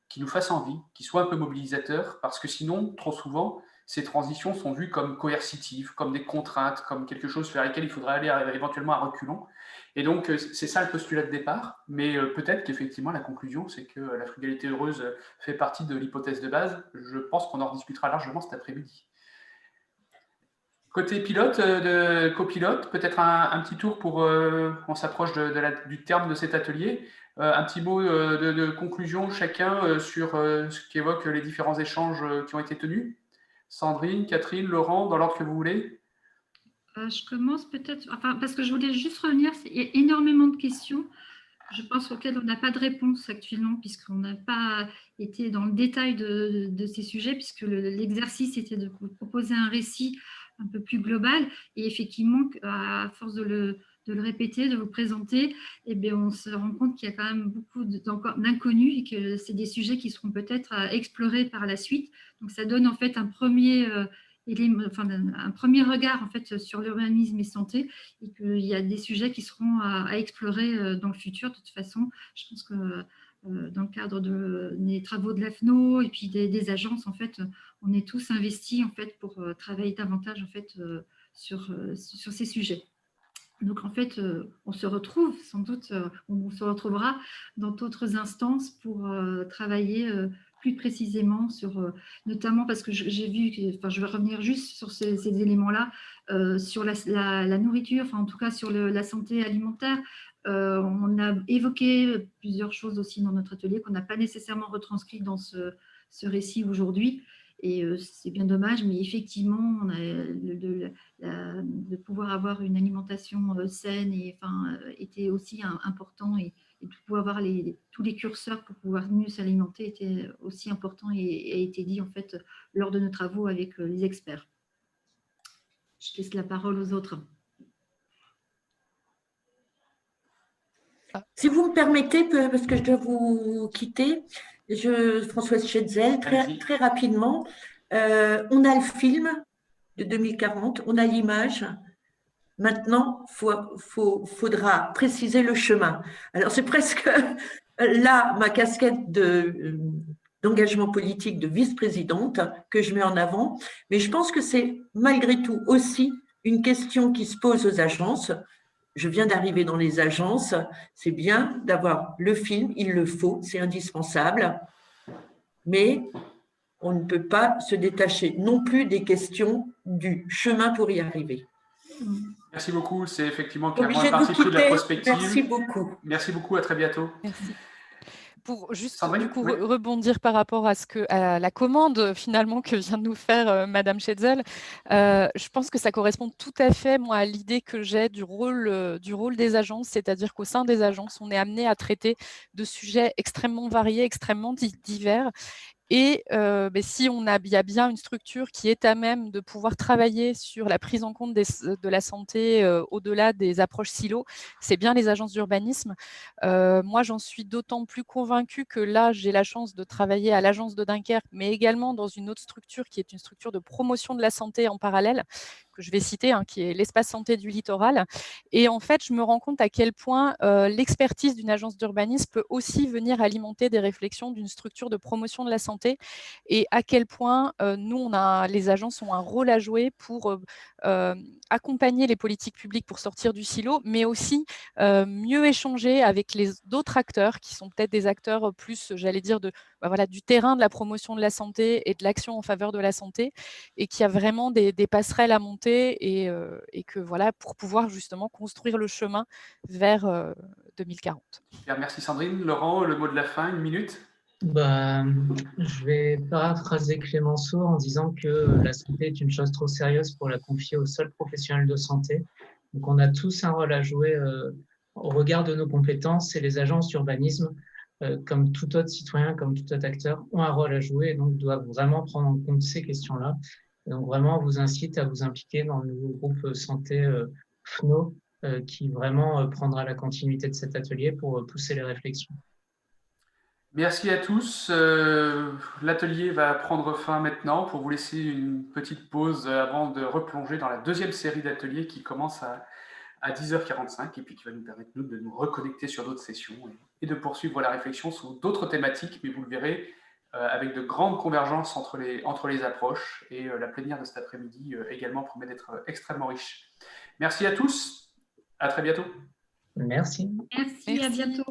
qui nous fasse envie, qui soit un peu mobilisateur, parce que sinon, trop souvent, ces transitions sont vues comme coercitives, comme des contraintes, comme quelque chose vers lequel il faudrait aller éventuellement à reculons. Et donc, c'est ça le postulat de départ, mais peut-être qu'effectivement, la conclusion, c'est que la frugalité heureuse fait partie de l'hypothèse de base. Je pense qu'on en rediscutera largement cet après-midi. Côté pilote, copilote, peut-être un petit tour pour, on s'approche du terme de cet atelier. Un petit mot de conclusion chacun sur ce qui évoque les différents échanges qui ont été tenus. Sandrine, Catherine, Laurent, dans l'ordre que vous voulez. Je commence peut-être, parce que je voulais juste revenir, il y a énormément de questions, je pense, auxquelles on n'a pas de réponse actuellement, puisqu'on n'a pas été dans le détail de ces sujets, puisque l'exercice était de proposer un récit un peu plus global, et effectivement, à force de le répéter, de vous présenter, eh bien, on se rend compte qu'il y a quand même beaucoup d'inconnus et que c'est des sujets qui seront peut-être à explorer par la suite. Donc, ça donne en fait un premier regard en fait sur l'urbanisme et santé, et qu'il y a des sujets qui seront à explorer dans le futur. De toute façon, je pense que dans le cadre des travaux de l'AFNO et puis des agences, en fait, on est tous investis en fait pour travailler davantage en fait sur ces sujets. Donc en fait, on se retrouve sans doute, on se retrouvera dans d'autres instances pour travailler plus précisément sur, notamment parce que j'ai vu, je vais revenir juste sur ces éléments-là, sur la nourriture, enfin en tout cas sur la santé alimentaire. On a évoqué plusieurs choses aussi dans notre atelier qu'on n'a pas nécessairement retranscrit dans ce récit aujourd'hui. Et c'est bien dommage, mais effectivement, on a de pouvoir avoir une alimentation saine était aussi important, et de pouvoir avoir tous les curseurs pour pouvoir mieux s'alimenter était aussi important et a été dit en fait lors de nos travaux avec les experts. Je laisse la parole aux autres. Si vous me permettez, parce que je dois vous quitter, Françoise Schetzel, très rapidement, on a le film de 2040, on a l'image. Maintenant, faudra préciser le chemin. Alors, c'est presque là ma casquette d'engagement politique de vice-présidente que je mets en avant, mais je pense que c'est malgré tout aussi une question qui se pose aux agences. Je viens d'arriver dans les agences, c'est bien d'avoir le film, il le faut, c'est indispensable, mais on ne peut pas se détacher non plus des questions du chemin pour y arriver. Merci beaucoup, c'est effectivement clairement un parti pris de la prospective. Merci beaucoup. Merci beaucoup, à très bientôt. Merci. Pour juste rebondir par rapport à la commande finalement que vient de nous faire Madame Schetzel, je pense que ça correspond tout à fait moi à l'idée que j'ai du rôle des agences, c'est-à-dire qu'au sein des agences, on est amené à traiter de sujets extrêmement variés, extrêmement divers. Et si il y a bien une structure qui est à même de pouvoir travailler sur la prise en compte de la santé au-delà des approches silos, c'est bien les agences d'urbanisme. Moi, j'en suis d'autant plus convaincue que là, j'ai la chance de travailler à l'agence de Dunkerque, mais également dans une autre structure qui est une structure de promotion de la santé en parallèle, que je vais citer, qui est l'espace santé du littoral. Et en fait, je me rends compte à quel point l'expertise d'une agence d'urbanisme peut aussi venir alimenter des réflexions d'une structure de promotion de la santé, et à quel point nous, les agences ont un rôle à jouer pour accompagner les politiques publiques pour sortir du silo, mais aussi mieux échanger avec d'autres acteurs qui sont peut-être des acteurs plus, j'allais dire, du terrain de la promotion de la santé et de l'action en faveur de la santé, et qui a vraiment des passerelles à monter, et que voilà, pour pouvoir justement construire le chemin vers 2040. Bien, merci Sandrine. Laurent, le mot de la fin, 1 minute. Je vais paraphraser Clémenceau en disant que la santé est une chose trop sérieuse pour la confier aux seuls professionnels de santé. Donc on a tous un rôle à jouer au regard de nos compétences, et les agences d'urbanisme, comme tout autre citoyen, comme tout autre acteur, ont un rôle à jouer et donc doivent vraiment prendre en compte ces questions-là. Et donc vraiment, on vous incite à vous impliquer dans le nouveau groupe santé FNO qui vraiment prendra la continuité de cet atelier pour pousser les réflexions. Merci à tous. L'atelier va prendre fin maintenant pour vous laisser une petite pause avant de replonger dans la deuxième série d'ateliers qui commence à 10h45 et puis qui va nous permettre de nous reconnecter sur d'autres sessions et de poursuivre la réflexion sur d'autres thématiques, mais vous le verrez, avec de grandes convergences entre les approches, et la plénière de cet après-midi également promet d'être extrêmement riche. Merci à tous, à très bientôt. Merci. Merci, à bientôt.